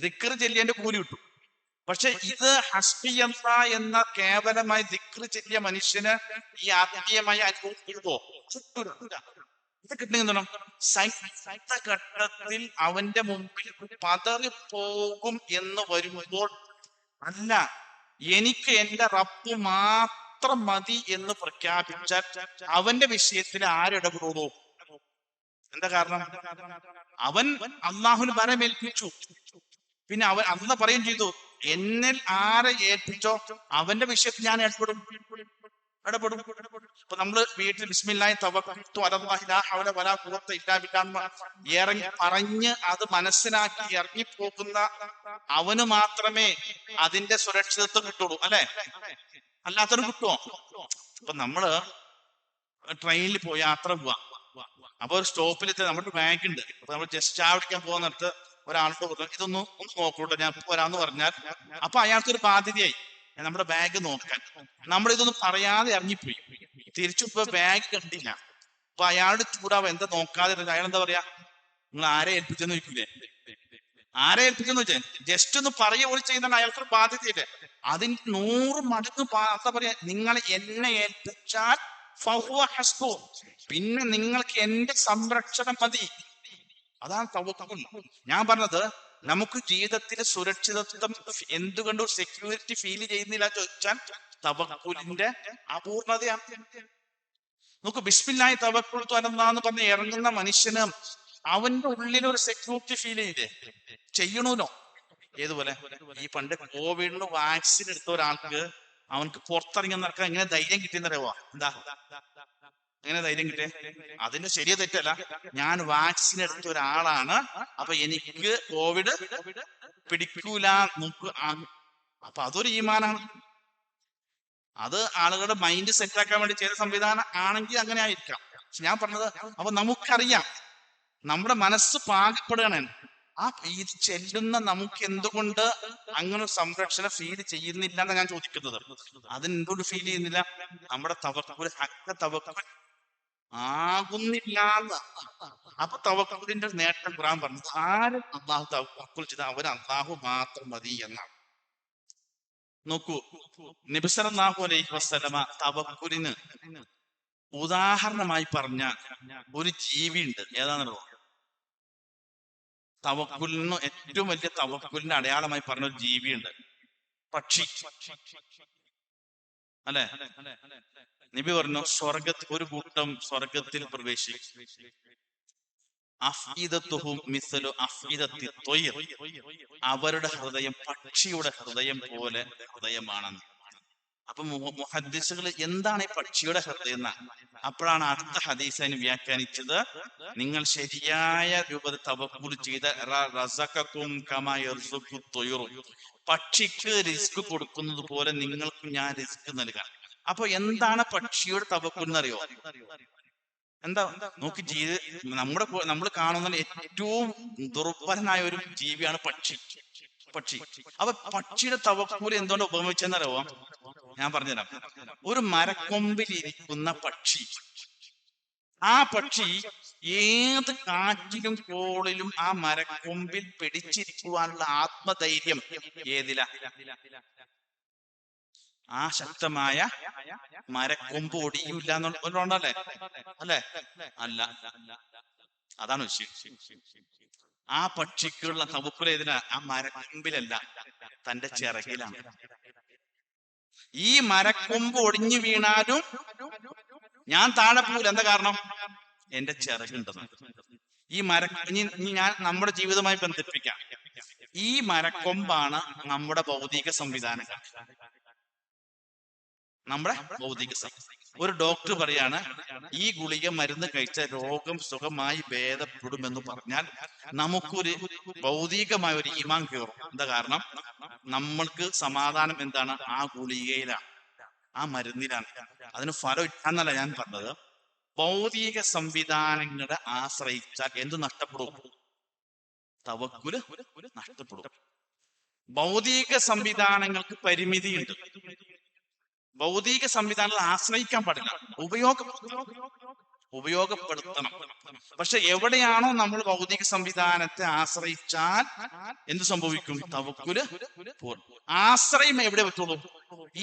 ദിക്റ് ചൊല്ലിയതിന്റെ കൂലി കിട്ടും. പക്ഷെ ഇത് ഹസ്ബിയല്ല എന്ന കേവലമായി ദിക്റ് ചൊല്ലിയ മനുഷ്യന് ഈ ആത്മീയമായ അനുഭവം കിട്ടുമോ? ഇത് കിട്ടുന്ന ഘട്ടത്തിൽ അവന്റെ മുമ്പിൽ പതറിപ്പോകും എന്ന് വരുമ്പോൾ, അല്ല എനിക്ക് എന്റെ റബ്ബ് മാത്രം മതി എന്ന് പ്രഖ്യാപിച്ചാൽ അവന്റെ വിഷയത്തിൽ ആരിടപെടുള്ളൂ? എന്താ കാരണം? അവൻ അള്ളാഹുവിന് ബലമേൽപ്പിച്ചു. പിന്നെ അവൻ അന്ന് പറയുകയും ചെയ്തു, എന്നിൽ ആരെ ഏൽപ്പിച്ചോ അവന്റെ വിഷയത്തിൽ ഞാൻ ഇടപെടും. ഇപ്പൊ നമ്മള് വീട്ടിൽ ബിസ്മില്ലാഹി തവക്കൽതു അലല്ലാഹി ലാ ഹൗല വലാ ഖുവത ഇല്ലാ ബില്ലാഹ് ഇറങ്ങി പറഞ്ഞ് അത് മനസ്സിലാക്കി ഇറങ്ങിപ്പോകുന്ന അവന് മാത്രമേ അതിന്റെ സുരക്ഷിതത്വം കിട്ടുള്ളൂ, അല്ലെ? അല്ലാത്തവരും കിട്ടുമോ? ഇപ്പൊ നമ്മള് ട്രെയിനിൽ പോയി യാത്ര പോവാ. അപ്പൊ ഒരു സ്റ്റോപ്പിലെത്തി നമ്മുടെ ബാഗ് ഉണ്ട്. അപ്പൊ നമ്മൾ ജസ്റ്റ് ചായ കുടിക്കാൻ പോകുന്നിടത്ത് ഒരാളോട് പറഞ്ഞു, ഒന്ന് നോക്കൂട്ടോ ഞാൻ പോരാന്ന് പറഞ്ഞാൽ, അപ്പൊ അയാൾക്കൊരു ബാധ്യതയായി നമ്മുടെ ബാഗ് നോക്കാൻ. നമ്മൾ ഇതൊന്നും പറയാതെ ഇറങ്ങിപ്പോയി. തിരിച്ചു ഇപ്പൊ ബാഗ് കണ്ടില്ല. അപ്പൊ അയാളുടെ ചൂടാവും, എന്താ നോക്കാതെ? അയാൾ എന്താ പറയാ? നിങ്ങൾ ആരെ ഏൽപ്പിച്ചെന്ന് ചോദിക്കൂലേ? ആരെ ഏൽപ്പിച്ചെന്ന് വെച്ചാൽ ജസ്റ്റ് ഒന്ന് പറയുക പോലും ചെയ്യുന്ന അയാൾക്കൊരു ബാധ്യതയില്ലേ? അതിന് 100 മടങ്ങ് എന്താ പറയാ, നിങ്ങൾ എന്നെ ഏൽപ്പിച്ചാൽ പിന്നെ നിങ്ങൾക്ക് എന്റെ സംരക്ഷണം മതി. അതാണ് തവക്കുൽ. ഞാൻ പറഞ്ഞത്, നമുക്ക് ജീവിതത്തിൽ സുരക്ഷിതത്വം എന്തുകൊണ്ട് സെക്യൂരിറ്റി ഫീൽ ചെയ്യുന്നില്ല ചോദിച്ചാൽ തവക്കുലിന്റെ അപൂർണതയാണ്. നമുക്ക് ബിസ്മില്ലാഹി തവക്കൽതു അലല്ലാഹ് എന്ന് പറഞ്ഞ് ഇറങ്ങുന്ന മനുഷ്യന് അവന്റെ ഉള്ളിൽ ഒരു സെക്യൂരിറ്റി ഫീൽ ചെയ്യണമല്ലോ. ഏതുപോലെ ഈ പണ്ട് കോവിഡിന് വാക്സിൻ എടുത്ത ഒരാൾക്ക് അവനക്ക് പുറത്തിറങ്ങി നടക്കാൻ എങ്ങനെ ധൈര്യം കിട്ടിയെന്നറിയാവോ? എന്താ എങ്ങനെ ധൈര്യം കിട്ടിയേ? അതിന്റെ ശരിയോ തെറ്റല്ല, ഞാൻ വാക്സിൻ എടുത്ത ഒരാളാണ്, അപ്പൊ എനിക്ക് കോവിഡ് പിടിക്കൂല. അപ്പൊ അതൊരു ഈമാനാണ്. അത് ആളുകളുടെ മൈൻഡ് സെറ്റ് ആക്കാൻ വേണ്ടി ചെയ്ത സംവിധാനം ആണെങ്കിൽ അങ്ങനെ ആയിരിക്കാം. ഞാൻ പറഞ്ഞത്, അപ്പൊ നമുക്കറിയാം നമ്മുടെ മനസ്സ് പാകപ്പെടുകയാണ്. ആ ഇത് ചെല്ലുന്ന നമുക്ക് എന്തുകൊണ്ട് അങ്ങനെ സംരക്ഷണം ഫീൽ ചെയ്യുന്നില്ല എന്നാണ് ഞാൻ ചോദിക്കുന്നത്. അതിനെന്തുകൊണ്ട് ഫീൽ ചെയ്യുന്നില്ല? നമ്മുടെ തവക്കുൽ ഹഖ് തവക്കുൽ ആകുന്നില്ല. അപ്പൊ തവക്കുലിന്റെ നേട്ടം ഖുർആൻ പറഞ്ഞത്, ആര് അള്ളാഹു തവക്കുൽ ചെയ്ത അവന് അള്ളാഹു മാത്രം മതി എന്നാണ്. നോക്കൂ, നബി സല്ലല്ലാഹു അലൈഹി വസല്ലമ തവക്കുലിന് ഉദാഹരണമായി പറഞ്ഞ ഒരു ജീവി ഉണ്ട്. ഏതാണെന്നോ? തവക്കുലിന് ഏറ്റവും വലിയ തവക്കുലിന്റെ അടയാളമായി പറഞ്ഞ ഒരു ജീവിയുണ്ട്, പക്ഷി. അല്ലെ? നബി പറഞ്ഞു, ഒരു കൂട്ടം സ്വർഗത്തിൽ പ്രവേശിക്കും. അവരുടെ ഹൃദയം പക്ഷിയുടെ ഹൃദയം പോലെ ഹൃദയമാണെന്ന്. അപ്പൊ മുഹദ്ദിസുകൾ എന്താണ് ഈ പക്ഷിയുടെ ഹൃദയം എന്നാ? അപ്പോഴാണ് അടുത്ത ഹദീസിനെ വ്യാഖ്യാനിച്ചത്, നിങ്ങൾ ശരിയായ രൂപത്തിൽ തവക്കുൽ ചെയ്ത പക്ഷിക്ക് റിസ്ക് കൊടുക്കുന്നത് പോലെ നിങ്ങൾക്കും ഞാൻ റിസ്ക് നൽകാം. അപ്പൊ എന്താണ് പക്ഷിയുടെ തവക്കുൽ എന്നറിയോ? എന്താ നോക്കി, നമ്മൾ കാണുന്ന ഏറ്റവും ദുർബലനായ ഒരു ജീവിയാണ് പക്ഷി. അപ്പൊ പക്ഷിയുടെ തവക്കുൽ എന്തുകൊണ്ട് ഉപമിച്ചെന്നറിയോ? ഞാൻ പറഞ്ഞുതരാം. ഒരു മരക്കൊമ്പിൽ ഇരിക്കുന്ന പക്ഷി, ആ പക്ഷി ഏത് കാറ്റിലും കോളിലും ആ മരക്കൊമ്പിൽ പിടിച്ചിരിക്കുവാനുള്ള ആത്മധൈര്യം ഏതില? ആ ശക്തമായ മരക്കൊമ്പ് ഒടിയില്ല എന്നുള്ളതല്ലേ? അല്ലെ? അല്ല, അതാണ് വിഷയം. ആ പക്ഷിക്കുള്ള തവക്കുൽ ഏതിനാ? ആ മരക്കൊമ്പിലല്ല, തന്റെ ചിറകിലാണ്. ഈ മരക്കൊമ്പ് ഒടിഞ്ഞു വീണാലും ഞാൻ താഴെ പോവില്ല. എന്താ കാരണം? എന്റെ ചിറകുണ്ടെന്ന്. ഈ ഇനി ഞാൻ നമ്മുടെ ജീവിതമായി ബന്ധിപ്പിക്കാം. ഈ മരക്കൊമ്പാണ് നമ്മുടെ ഭൗതിക സംവിധാനങ്ങൾ, നമ്മുടെ ഭൗതിക ഒരു ഡോക്ടർ പറയാണ് ഈ ഗുളിക മരുന്ന് കഴിച്ച രോഗം സുഖമായി ഭേദപ്പെടുമെന്ന് പറഞ്ഞാൽ നമുക്കൊരു ഭൗതികമായ ഒരു ഈമാൻ കയറും. എന്താ കാരണം? നമ്മൾക്ക് സമാധാനം എന്താണ്? ആ ഗുളികയിലാണ്, ആ മരുന്നിലാണ്. അതിന് ഫലം ഇല്ലെന്നല്ല ഞാൻ പറഞ്ഞത്. ഭൗതിക സംവിധാനങ്ങളെ ആശ്രയിച്ചാൽ എന്ത് നഷ്ടപ്പെടും? തവക്കുല് നഷ്ടപ്പെടും. ഭൗതിക സംവിധാനങ്ങൾക്ക് പരിമിതിയുണ്ട്. ഭൗതിക സംവിധാനങ്ങൾ ആശ്രയിക്കാൻ പാടില്ല, ഉപയോഗപ്പെടുത്തണം. പക്ഷെ എവിടെയാണോ നമ്മൾ ഭൗതിക സംവിധാനത്തെ ആശ്രയിച്ചാൽ എന്ത് സംഭവിക്കും? തവക്കുല് ആശ്രയം എവിടെ പറ്റുള്ളൂ?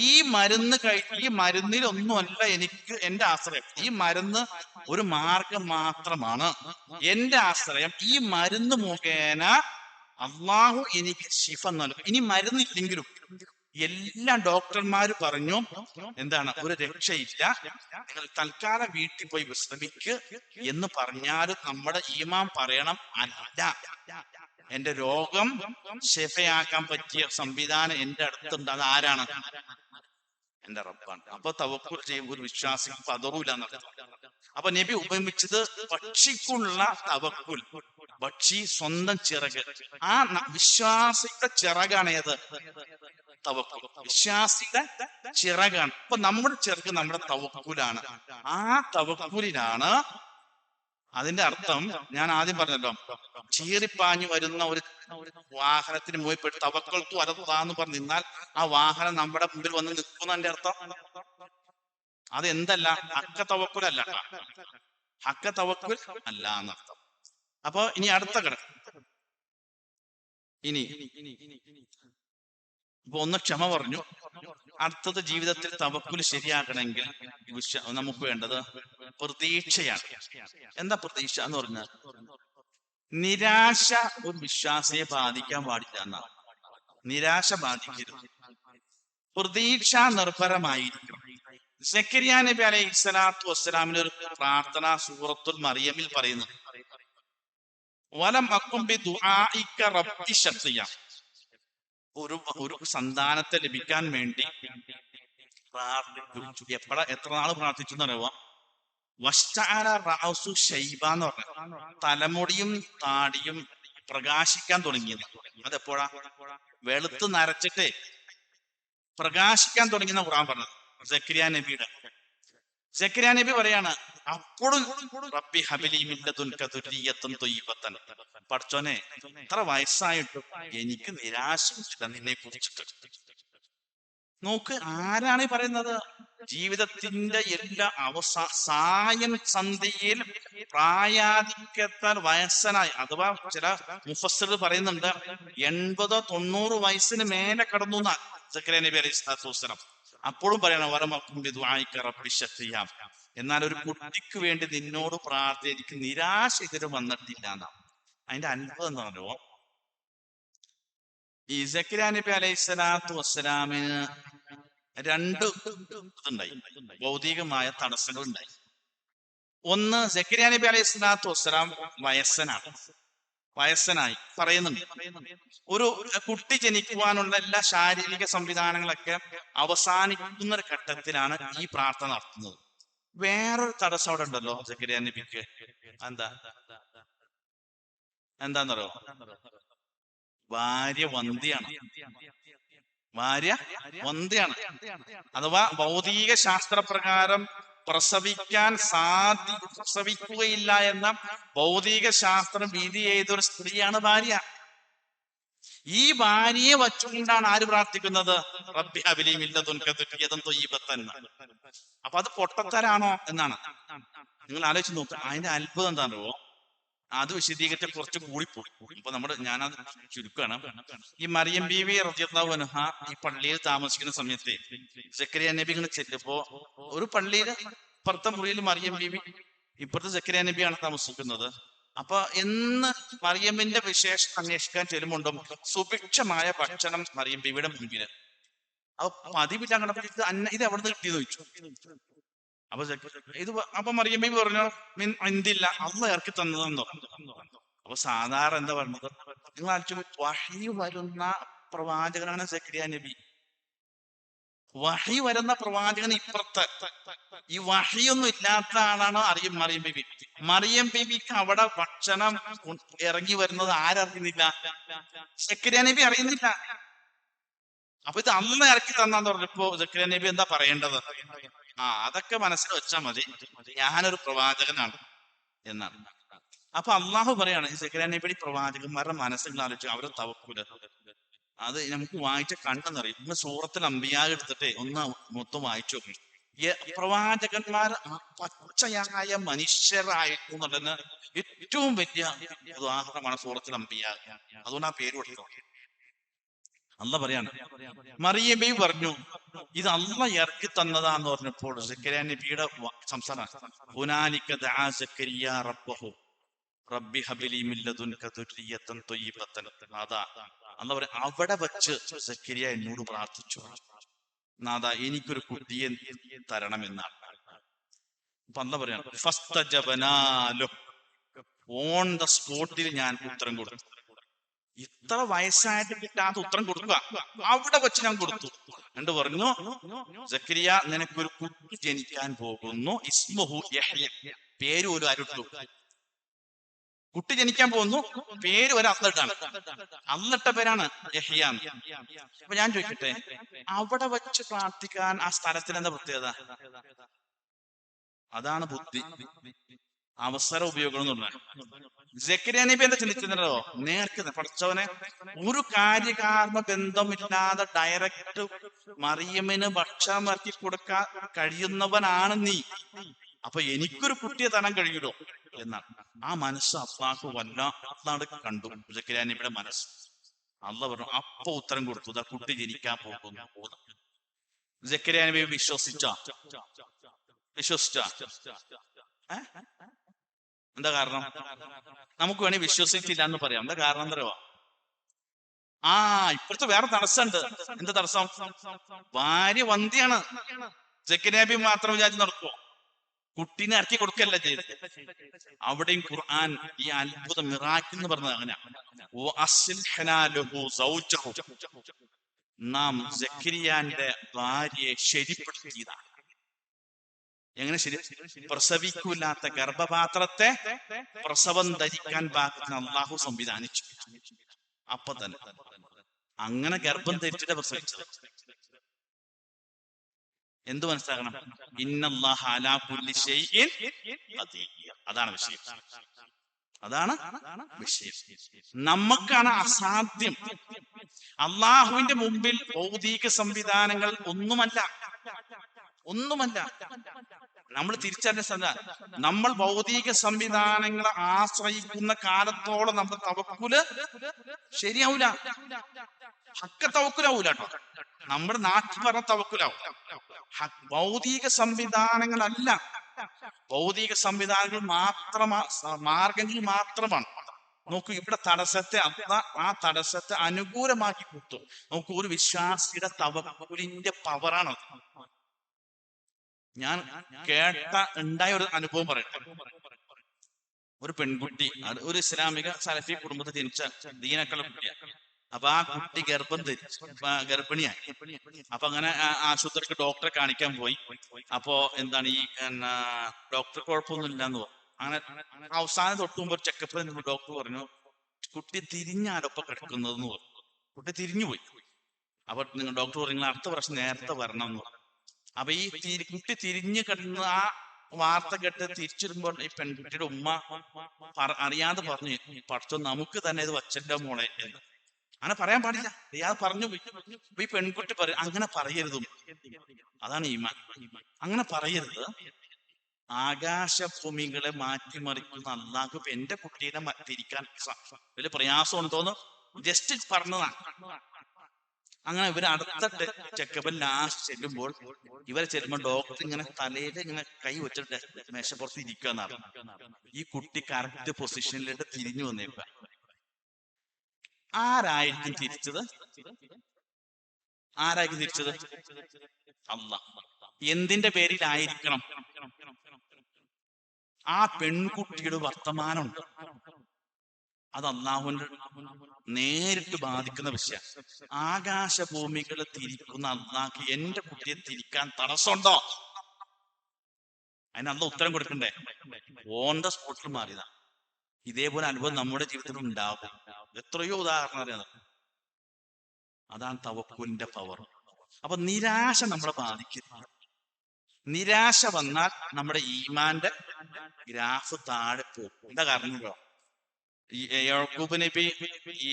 ഈ മരുന്ന് ഈ മരുന്നിലൊന്നുമല്ല എനിക്ക് എന്റെ ആശ്രയം. ഈ മരുന്ന് ഒരു മാർഗം മാത്രമാണ്. എന്റെ ആശ്രയം ഈ മരുന്ന് മുഖേന അള്ളാഹു എനിക്ക് ശിഫ നൽകും. ഇനി മരുന്നില്ലെങ്കിലും എല്ലാ ഡോക്ടർമാര് പറഞ്ഞു എന്താണ്? ഒരു രക്ഷയില്ല, നിങ്ങൾ തൽക്കാലം വീട്ടിൽ പോയി വിശ്രമിക്ക് എന്ന് പറഞ്ഞാലും നമ്മുടെ ഈമാൻ പറയണം അല്ല, എന്റെ രോഗം ശിഫയാക്കാൻ പറ്റിയ സംവിധാനം എന്റെ അടുത്തുണ്ട്. അത് ആരാണ്? എന്റെ റബ്ബാണ്. അപ്പൊ തവക്കുൽ ചെയ്യും ഒരു വിശ്വാസി പതറൂല എന്നർത്ഥം. അപ്പൊ നബി ഉപയോഗിച്ചത് പക്ഷിക്കുള്ള തവക്കുൽ. പക്ഷി സ്വന്തം ചിറക്, ആ വിശ്വാസിയുടെ ചിറകാണ് ഏത്? തവക്കുൽ. വിശ്വാസിയുടെ ചിറകാണ്. അപ്പൊ നമ്മുടെ ചിറക് നമ്മുടെ തവക്കുലാണ്. ആ തവക്കുലിലാണ്. അതിന്റെ അർത്ഥം ഞാൻ ആദ്യം പറഞ്ഞല്ലോ, ചീറിപ്പാഞ്ഞു വരുന്ന ഒരു വാഹനത്തിന് മുമ്പിൽ പോയിട്ട് തവക്കൽത്തു അലല്ലാന്ന് പറഞ്ഞ് നിന്നാൽ ആ വാഹനം നമ്മുടെ മുമ്പിൽ വന്ന് നിൽക്കുന്ന എന്റെ അർത്ഥം. അത് എന്തല്ല? ഹക്ക തവക്കുൽ അല്ല, ഹക്ക തവക്കുൽ അല്ല എന്നർത്ഥം. അപ്പൊ ഇനി അടുത്ത ഘടകം. ഇനി ഇപ്പൊ ഒന്ന് ക്ഷമ പറഞ്ഞു. അടുത്തത് ജീവിതത്തിൽ തവക്കുൽ ശരിയാക്കണമെങ്കിൽ നമുക്ക് വേണ്ടത് പ്രതീക്ഷയാണ്. എന്താ പ്രതീക്ഷ എന്ന് പറഞ്ഞാൽ? നിരാശ ഒരു വിശ്വാസിയെ ബാധിക്കാൻ പാടില്ല എന്നാണ്. നിരാശ ബാധിക്കരുത്, പ്രതീക്ഷ നിർഭരമായിരിക്കണം. സക്കരിയ നബി അലൈഹി സ്വലാത്തു വസ്സലാമിന്റെ ഒരു പ്രാർത്ഥന സൂറത്തുൽ മറിയമിൽ പറയുന്നു, വലം അക്കും ബിദുആഇക റബ്ബി ശഖിയ. ഒരു സന്താനത്തെ ലഭിക്കാൻ വേണ്ടി പ്രാർത്ഥിച്ചു. എത്ര നാൾ പ്രാർത്ഥിച്ചു എന്നറിയുക? വസ്തഅല റഅസു ശൈബ എന്ന് പറഞ്ഞു, തലമുടിയും താടിയും പ്രകാശിക്കാൻ തുടങ്ങിയത്. അതെപ്പോഴാ? വെളുത്ത് നരച്ചിട്ടേ പ്രകാശിക്കാൻ തുടങ്ങിയെന്ന് ഖുർആൻ പറഞ്ഞത്. സക്കരിയ നബിയുടെ. സക്കരിയ നബി പറയാണ്, അപ്പോഴും റബ്ബി ഹബലി മിൻ ലദുൻക ദുർരിയത്തൻ ത്വയ്യിബത്തൻ, പടച്ചോനെ എത്ര വയസ്സായിട്ടും എനിക്ക് നിരാശയില്ല നിന്നെ കുറിച്ചിട്ട്. നോക്ക്, ആരാണ് ഈ പറയുന്നത്? ജീവിതത്തിന്റെ എല്ലാ സായം സന്ധിയിൽ പ്രായാധിക്യത്താൽ വയസ്സനായി, അഥവാ ചില മുഫസ്സിർ പറയുന്നുണ്ട് 80-90 വയസ്സിന് മേലെ കടന്നു സക്കരിയ നബി അലൈഹി സ്വലാത്തു വസ്സലാം. അപ്പോഴും പറയണം എന്നാൽ ഒരു കുട്ടിക്ക് വേണ്ടി നിന്നോട് പ്രാർത്ഥിക്ക് നിരാശ ഇതുവരെ വന്നിട്ടില്ല എന്നാണ്. അതിന്റെ അത്ഭുതം എന്ന് പറയുമോ, ഈ സക്കരിയ നബി അലൈഹി സ്വലാത്തു വസ്സലാമിന് 2 ഇതുണ്ടായി, ഭൗതികമായ തടസ്സങ്ങൾ ഉണ്ടായി. ഒന്ന്, സക്കരിയ നബി അലൈഹി സ്വലാത്തു വസ്സലാം വയസ്സനായി പറയുന്നുണ്ട്. ഒരു കുട്ടി ജനിക്കുവാനുള്ള എല്ലാ ശാരീരിക സംവിധാനങ്ങളൊക്കെ അവസാനിക്കുന്ന ഒരു ഘട്ടത്തിലാണ് ഈ പ്രാർത്ഥന നടത്തുന്നത്. വേറൊരു തടസ്സം അവിടെ ഉണ്ടല്ലോ സക്കരിയ നബിക്ക്. എന്താന്നറിയോ? ഭാര്യ വന്ധ്യയാണ്. അഥവാ ഭൗതിക ശാസ്ത്രപ്രകാരം പ്രസവിക്കുകയില്ല എന്ന ഭൗതിക ശാസ്ത്രം വിധി ചെയ്തൊരു സ്ത്രീയാണ് ഭാര്യ. ഈ ഭാര്യയെ വച്ചുകൊണ്ടാണ് ആര് പ്രാർത്ഥിക്കുന്നത്? റബ്ബി ഹബലി മിൻ ലദുൻക ദുർരിയത്തൻ ത്വയ്യിബത്തൻ. അപ്പൊ അത് പൊട്ടത്തരാണോ എന്നാണ് നിങ്ങൾ ആലോചിച്ച് നോക്കുക. അതിന്റെ അത്ഭുതം എന്താണെന്നോ, അത് വിശദീകരിച്ച കുറച്ച് കൂടിപ്പോയി. ഇപ്പൊ ഞാനത് ചുരുക്കാണ്. ഈ മറിയം ബീവി റളിയല്ലാഹു അൻഹ ഈ പള്ളിയിൽ താമസിക്കുന്ന സമയത്ത് സക്കരിയ നബി ഇങ്ങനെ ചെല്ലുമ്പോ, ഒരു പള്ളിയില് ഇപ്പുറത്തെ മുറിയിൽ മറിയം ബീവി, ഇപ്പുറത്തെ സക്കരിയ നബിയാണ് താമസിക്കുന്നത്. അപ്പൊ എന്ന് മറിയമ്മിന്റെ വിശേഷം അന്വേഷിക്കാൻ ചെല്ലുമുണ്ടും സുഭിക്ഷമായ ഭക്ഷണം മറിയം ബീവിയുടെ മുമ്പില്. അപ്പൊ പതിവില്ല. അങ്ങനെ ഇത് എവിടെ നിന്ന് കിട്ടിയെന്ന് ചോദിച്ചു. അപ്പൊ ഇത് അപ്പൊ മറിയം ബീബി പറഞ്ഞു എന്തില്ല അള്ള ഇറക്കി തന്നതെന്ന് പറഞ്ഞു. അപ്പൊ സാധാരണ എന്താ പറഞ്ഞത്, നിങ്ങൾ ആലോചിച്ചു, വഹി വരുന്ന പ്രവാചകനാണ് സക്കരിയ നബി. വഹി വരുന്ന പ്രവാചകൻ ഇപ്പുറത്ത്, ഈ വഹിയൊന്നും ഇല്ലാത്ത ആളാണ് മറിയം ബീബി. മറിയം ബീബിക്ക് അവിടെ ഭക്ഷണം ഇറങ്ങി വരുന്നത് ആരറിയുന്നില്ല? സക്കരിയ നബി അറിയുന്നില്ല. അപ്പൊ ഇത് അള്ള ഇറക്കി തന്നാന്ന് പറഞ്ഞപ്പോ സക്കരിയ നബി എന്താ പറയേണ്ടത്? അതൊക്കെ മനസ്സിൽ വെച്ചാൽ മതി, ഞാനൊരു പ്രവാചകനാണ് എന്നാണ്. അപ്പൊ അള്ളാഹു പറയാണ്, ഈ സക്കരിയ നബി പ്രവാചകന്മാരുടെ മനസ്സിൽ ആലോചിച്ചു, അവരെ തവക്കുല് അത് നമുക്ക് വായിച്ച കണ്ണെന്നറിയും. ഇന്ന് സൂറത്തുൽ അംബിയാ എടുത്തിട്ടേ ഒന്ന് മൊത്തം വായിച്ചു നോക്കി. പ്രവാചകന്മാർ പച്ചയായ മനുഷ്യരായിരുന്നു എന്നുള്ളതിന് ഏറ്റവും വലിയ ഉദാഹരണമാണ് സൂറത്തുൽ അംബിയാ. അതുകൊണ്ട് ആ പേര് കൊടുത്തു. അള്ള പറയാണ്, മറിയം ബീവി പറഞ്ഞു ഇത് അള്ള ഇറക്കി തന്നതാന്ന് പറഞ്ഞപ്പോൾ സക്കരിയ നബിയുടെ സംസാരം, ഹുനാലിക ദഅ സക്കരിയ റബ്ബഹു റബ്ബി ഹബ്ലി മിൻ ലദുൻക ദുർരിയതൻ ത്വയ്യിബതൻ. നാദാ, അള്ള പറയും, അവിടെ വെച്ച് സക്കരിയ എന്നോട് പ്രാർത്ഥിച്ചു, നാദാ എനിക്കൊരു കുട്ടിയെ തരണമെന്നാണ്. അപ്പൊ അള്ള പറയാണ്, ഫസ്തജബ്നാ ലഹു, ഓൺ ദ സ്പോട്ടിൽ ഞാൻ ഉത്തരം കൊടുത്തു. ഇത്ര വയസ്സായിട്ട് കിട്ടാത്ത ഉത്തരം കൊടുക്കുക, അവിടെ വെച്ച് ഞാൻ കൊടുത്തു. എന്നിട്ട് പറഞ്ഞു, സക്കരിയ നിനക്കൊരു കുട്ടി ജനിക്കാൻ പോകുന്നു, ഇസ്മുഹു യഹ്യ, പേര് ഒരു അരുട്ടു, കുട്ടി ജനിക്കാൻ പോകുന്നു, പേര് വരെ അന്നിട്ടാണ്, അന്നിട്ട പേരാണ് യഹ്യ. അപ്പൊ ഞാൻ ചോദിക്കട്ടെ, അവിടെ വെച്ച് പ്രാർത്ഥിക്കാൻ ആ സ്ഥലത്തിന് എന്താ പ്രത്യേകത? അതാണ് ബുദ്ധി, അവസര ഉപയോഗം എന്ന് പറഞ്ഞാൽ. സക്കരിയ നബി എന്താ ചിന്തിച്ചിട്ടുണ്ടോ? നേർക്ക് പഠിച്ചവനെ, ഒരു കാര്യകാരണ ബന്ധമില്ലാതെ ഡയറക്റ്റ് മറിയമ്മിന് ഭക്ഷണം ഇറക്കി കൊടുക്കാൻ കഴിയുന്നവനാണ് നീ, അപ്പൊ എനിക്കൊരു കുട്ടിയെ തരാൻ കഴിയുമല്ലോ എന്നാണ്. ആ മനസ്സ് അള്ളാഹു വല്ലാതെ കണ്ടു സക്കരിയ നബിയുടെ മനസ്സ്. അള്ള പറഞ്ഞു, അപ്പൊ ഉത്തരം കൊടുത്തു, ആ കുട്ടി ജനിക്കാൻ പോകുന്നു. സക്കരിയ നബി വിശ്വസിച്ച എന്താ കാരണം? നമുക്ക് വേണേ വിശ്വസിച്ചില്ല എന്ന് പറയാം. എന്താ കാരണം എന്തറിയോ? ഇപ്പഴത്തെ വേറെ തടസ്സമുണ്ട്. എന്താ തടസ്സം? ഭാര്യ വന്ധ്യാണ്. സക്കരിയ നബി മാത്രം വിചാരിച്ച് നടക്കുമോ? കുട്ടീനെ ഇറക്കി കൊടുക്കല്ല ചെയ്ത്. അവിടെയും ഖുർആൻ ഈ അത്ഭുത മിറാക്കിൾ എന്ന് പറഞ്ഞത് അങ്ങനെ, നാം സക്കരിയാന്റെ ഭാര്യയെ ശരിപ്പെടുത്തിയതാണ്. എങ്ങനെ ശരി? പ്രസവിക്കൂലാത്ത ഗർഭപാത്രത്തെ പ്രസവം ധരിക്കാൻ പാകത്തിന് അള്ളാഹു സംവിധാനിച്ചു. അപ്പൊ തന്നെ അങ്ങനെ ഗർഭം ധരിച്ചിട്ട് പ്രസവിച്ചത്. എന്ത് മനസ്സിലാക്കണം? ഇന്നല്ലാഹ അലാ കുല്ലി ഷൈഇൻ ഖദീർ. അതാണ് വിഷയം. അതാണ് വിഷയം. നമുക്കാണ് അസാധ്യം. അള്ളാഹുവിന്റെ മുമ്പിൽ ഭൗതിക സംവിധാനങ്ങൾ ഒന്നുമല്ല. നമ്മൾ തിരിച്ചറിഞ്ഞ, നമ്മൾ ഭൗതിക സംവിധാനങ്ങളെ ആശ്രയിക്കുന്ന കാലത്തോളം നമ്മുടെ തവക്കുല് ശരിയാവൂല, ഹക്ക തവക്കുലാവൂല കേട്ടോ. നമ്മുടെ നാട്ടിൽ പറഞ്ഞ തവക്കുലാവും. ഭൗതിക സംവിധാനങ്ങളല്ല, ഭൗതിക സംവിധാനങ്ങൾ മാർഗങ്ങൾ മാത്രമാണ്. നോക്കൂ, ഇവിടെ തടസ്സത്തെ ആ തടസ്സത്തെ അനുകൂലമാക്കി കൊടുത്തു. നോക്കൂ, ഒരു വിശ്വാസിയുടെ തവക്കുലിന്റെ പവറാണ്. ഞാൻ ഉണ്ടായ ഒരു അനുഭവം പറയട്ടെ. ഒരു പെൺകുട്ടി, ഒരു ഇസ്ലാമിക സലഫി കുടുംബത്തിൽ ജനിച്ച ദീനക്കുള്ള കുട്ടിയാണ്. അപ്പൊ ആ കുട്ടി ഗർഭിണിയായി. അപ്പൊ അങ്ങനെ ആശുപത്രിക്ക് ഡോക്ടറെ കാണിക്കാൻ പോയി. അപ്പോ എന്താണ് ഈ ഡോക്ടർ കുഴപ്പമൊന്നുമില്ല എന്ന് പറഞ്ഞു. അങ്ങനെ അവസാനം തൊട്ടുമ്പോ ഒരു ചെക്കപ്പ് ഡോക്ടർ പറഞ്ഞു, കുട്ടി തിരിഞ്ഞാലൊപ്പം കിടക്കുന്നതെന്ന് പറഞ്ഞു. കുട്ടി തിരിഞ്ഞുപോയി. അപ്പൊ ഡോക്ടർ പറഞ്ഞു, നിങ്ങൾ അടുത്ത വർഷം നേരത്തെ വരണം എന്ന് പറഞ്ഞു. അപ്പൊ ഈ കുട്ടി തിരിഞ്ഞു കിടന്ന് ആ വാർത്ത കേട്ട് തിരിച്ചിരുമ്പോൾ ഈ പെൺകുട്ടിയുടെ ഉമ്മ അറിയാതെ പറഞ്ഞു, പഠിച്ചോ നമുക്ക് തന്നെ ഇത് വച്ചല്ലോ മോളെ എന്ന്. അങ്ങനെ പറയാൻ പാടില്ല, അറിയാതെ പറഞ്ഞു പോയി. ഈ പെൺകുട്ടി പറയും, അങ്ങനെ പറയരുത്. അതാണ് ഈമാൻ. അങ്ങനെ പറയരുത്. ആകാശഭൂമികളെ മാറ്റിമറിക്കുന്ന അല്ലാഹു എന്റെ കുട്ടീനെ തിരിക്കാൻ വലിയ പ്രയാസം ഉണ്ടോന്ന് ജസ്റ്റ് പറഞ്ഞതാണ്. അങ്ങനെ ഇവർ അടുത്ത ചെക്കപ്പിൽ ലാസ്റ്റ് ചെല്ലുമ്പോൾ ഡോക്ടർ ഇങ്ങനെ തലയിൽ ഇങ്ങനെ കൈ വെച്ചിട്ട് മേശപ്പുറത്ത് ഇരിക്കുകയെന്നാണ്. ഈ കുട്ടി കറക്റ്റ് പൊസിഷനിലിട്ട് തിരിഞ്ഞു വന്നേക്കുക. ആരായിരിക്കും തിരിച്ചത്? അല്ലാഹ്. എന്തിന്റെ പേരിലായിരിക്കണം? ആ പെൺകുട്ടിയുടെ വർത്തമാനമുണ്ട്, അത് അള്ളാഹുവിന്റെ നേരിട്ട് ബാധിക്കുന്ന വിഷയം. ആകാശഭൂമികൾ തിരിക്കുന്ന അള്ളാഹ്ക്ക് എന്റെ കുട്ടിയെ തിരിക്കാൻ തടസ്സമുണ്ടോ? അതിന് അള്ള ഉത്തരം കൊടുക്കണ്ടേ? ഓൺ ദ സ്പോട്ടിൽ മാറിയതാ. ഇതേപോലെ അനുഭവം നമ്മുടെ ജീവിതത്തിൽ ഉണ്ടാകും. എത്രയോ ഉദാഹരണം അറിയാം. അതാണ് തവക്കുലിന്റെ പവർ. അപ്പൊ നിരാശ നമ്മളെ ബാധിക്കുന്നു. നിരാശ വന്നാൽ നമ്മുടെ ഈമാന്റെ ഗ്രാഫ് താഴെ പോകും. എന്താ കാരണം? യാക്കൂബ് നബി ഈ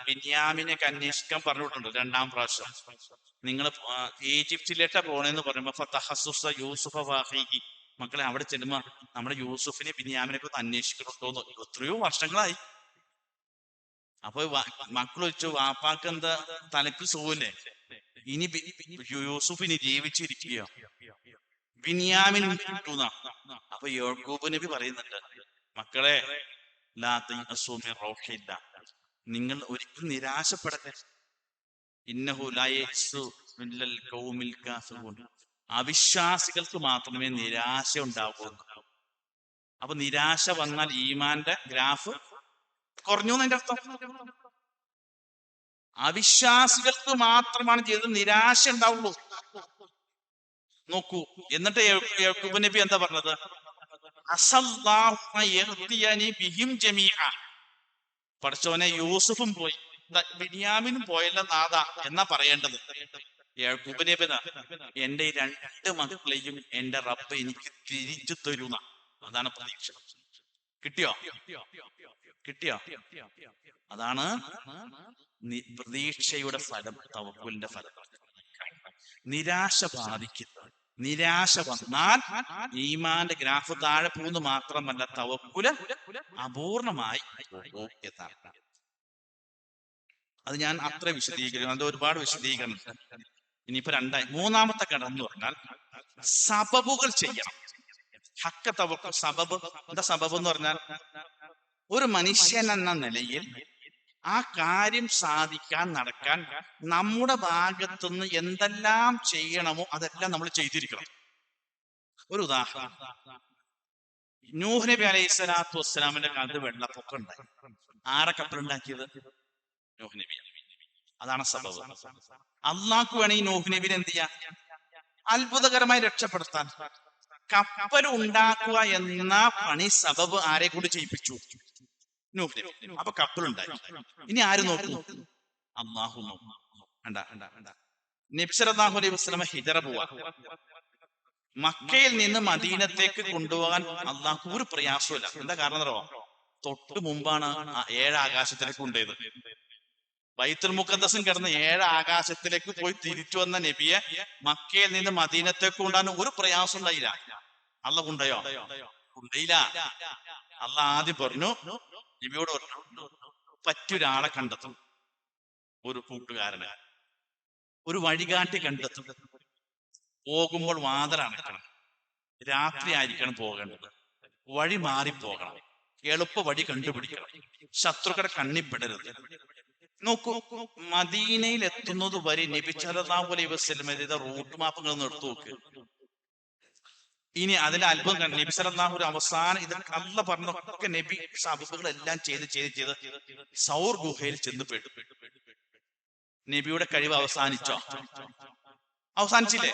ബിന്യാമിനെയൊക്കെ അന്വേഷിക്കാൻ പറഞ്ഞിട്ടുണ്ട് 2ാം പ്രാവശ്യം. നിങ്ങൾ ഈജിപ്തിലേട്ടാ പോണേന്ന് പറയുമ്പോ യൂസുഫ വാഹീഹി, മക്കളെ അവിടെ ചെല്ലുമ്പോ നമ്മുടെ യൂസുഫിനെ ബിന്യാമിനെ ഒന്ന് അന്വേഷിക്കണോന്ന്. എത്രയോ വർഷങ്ങളായി. അപ്പൊ മക്കൾ വെച്ചു, വാപ്പാക്ക് എന്താ തലക്ക് സുഖല്ലേ, ഇനി യൂസുഫിന് ജീവിച്ചിരിക്കുകയോ, ബിന്യാമിൻ കിട്ടൂന്ന. അപ്പൊ യാക്കൂബ് നബി പറയുന്നുണ്ട്, മക്കളെ നിങ്ങൾ ഒരിക്കലും നിരാശപ്പെടട്ടെ. അവിശ്വാസികൾക്ക് മാത്രമേ നിരാശ ഉണ്ടാവൂ. അപ്പൊ നിരാശ വന്നാൽ ഈമാന്റെ ഗ്രാഫ് കുറഞ്ഞു എന്നതിന്റെ അർത്ഥം. അവിശ്വാസികൾക്ക് മാത്രമാണ് ജീവിതത്തിൽ നിരാശ ഉണ്ടാവുള്ളൂ. നോക്കൂ, എന്നിട്ട് യാക്കൂബ് നബി എന്താ പറഞ്ഞത്? പടച്ചോനെ, യൂസുഫും പോയി, ബിന്യാമിനും പോയല്ല നാഥ എന്നാ പറയേണ്ടത്. യാക്കൂബ് നബി എന്റെ ഈ 2 മക്കളെയും എന്റെ റബ്ബ് എനിക്ക് തിരിച്ചു തരുന്ന, അതാണ് പ്രതീക്ഷ. കിട്ടിയോ? അതാണ് പ്രതീക്ഷയുടെ ഫലം, തവക്കുലിന്റെ ഫലം. നിരാശ ബാധിക്കുന്നത്. നിരാശ വന്നാൽ ഈമാന്റെ ഗ്രാഫ് താഴെ പോകുന്നു മാത്രമല്ല, തവക്കുല് അപൂർണമായി എത്താം. അത് ഞാൻ അത്ര വിശദീകരിക്കുന്നു, അത് ഒരുപാട് വിശദീകരണം. ഇനിയിപ്പോ 3ാമത്തെ ഘടകം എന്ന് പറഞ്ഞാൽ സബബുകൾ ചെയ്യണം. ഹക്ക തവക്കുൽ സബബ്. എന്താ സബബ് എന്ന് പറഞ്ഞാൽ? ഒരു മനുഷ്യൻ എന്ന നിലയിൽ ആ കാര്യം സാധിക്കാൻ, നടക്കാൻ നമ്മുടെ ഭാഗത്തുനിന്ന് എന്തെല്ലാം ചെയ്യണമോ അതെല്ലാം നമ്മൾ ചെയ്തിരിക്കണം. ഒരു ഉദാഹരണം, നൂഹ് നബി അലൈഹി സ്വലാത്തു വസ്സലാമിന്റെ കാലത്ത് വെള്ളപ്പൊക്കം ഉണ്ടായി. ആരെ കപ്പലുണ്ടാക്കിയത്? നൂഹ് നബി. അതാണ് സബബ്. അള്ളാഹ്ക്ക് വേണമെങ്കിൽ നൂഹ് നബിനെ എന്ത് ചെയ്യാം? അത്ഭുതകരമായി രക്ഷപ്പെടുത്താൻ. കപ്പൽ ഉണ്ടാക്കുക എന്ന പണി സബബ് ആരെ കൂടി ചെയ്യിപ്പിച്ചു? നൂഹ് നബി. അപ്പൊ കപ്പലുണ്ടായി. ഇനി ആര് നോക്കുന്നു? അള്ളാഹു നോക്കും. നബി സല്ലല്ലാഹു അലൈഹി വസല്ലം ഹിജറ പോവാ. മക്കയിൽ നിന്ന് മദീനത്തേക്ക് കൊണ്ടുപോകാൻ അള്ളാഹു ഒരു പ്രയാസമില്ല. എന്താ കാരണം എന്നോ? തൊട്ട് മുമ്പാണ് 7 ആകാശത്തിലേക്ക് കൊണ്ടുപോയത്. ബൈത്തുൽ മുഖദ്ദസും കിടന്ന് 7 ആകാശത്തിലേക്ക് പോയി തിരിച്ചു വന്ന നബിയെ മക്കയിൽ നിന്ന് മദീനത്തേക്ക് കൊണ്ടാൻ ഒരു പ്രയാസം ഉണ്ടായില്ല. അള്ളാഹ് കൊണ്ടയോ? കൊണ്ടയില്ല. അള്ളാഹ് ആദ്യം പറഞ്ഞു, നബിയോട് പറ്റൊരാളെ കണ്ടെത്തും, ഒരു കൂട്ടുകാരനെ, ഒരു വഴികാട്ടി കണ്ടെത്തും. പോകുമ്പോൾ വാതിലടക്കണം, രാത്രി ആയിരിക്കണം പോകേണ്ടത്, വഴി മാറിപ്പോകണം, എളുപ്പ വഴി കണ്ടുപിടിക്കണം, ശത്രുക്കളുടെ കണ്ണിപ്പെടരുത്. നോക്കൂ, മദീനയിൽ എത്തുന്നത് വരെ നബി സല്ലല്ലാഹു അലൈഹി വസല്ലം റൂട്ട് മാപ്പുകൾ എടുത്തു നോക്ക്. ഇനി അതിലെ അത്ഭുതം നബി സല്ലല്ലാഹു അലൈഹി അവസാനം ഇതൊക്കെ അള്ളാഹ് പറഞ്ഞൊക്കെ നബി സബബുകളെല്ലാം ചെയ്ത് സൗർ ഗുഹയിൽ ചെന്ന് പെട്ടു. നബിയുടെ കഴിവ് അവസാനിച്ചോ? അവസാനിച്ചില്ലേ?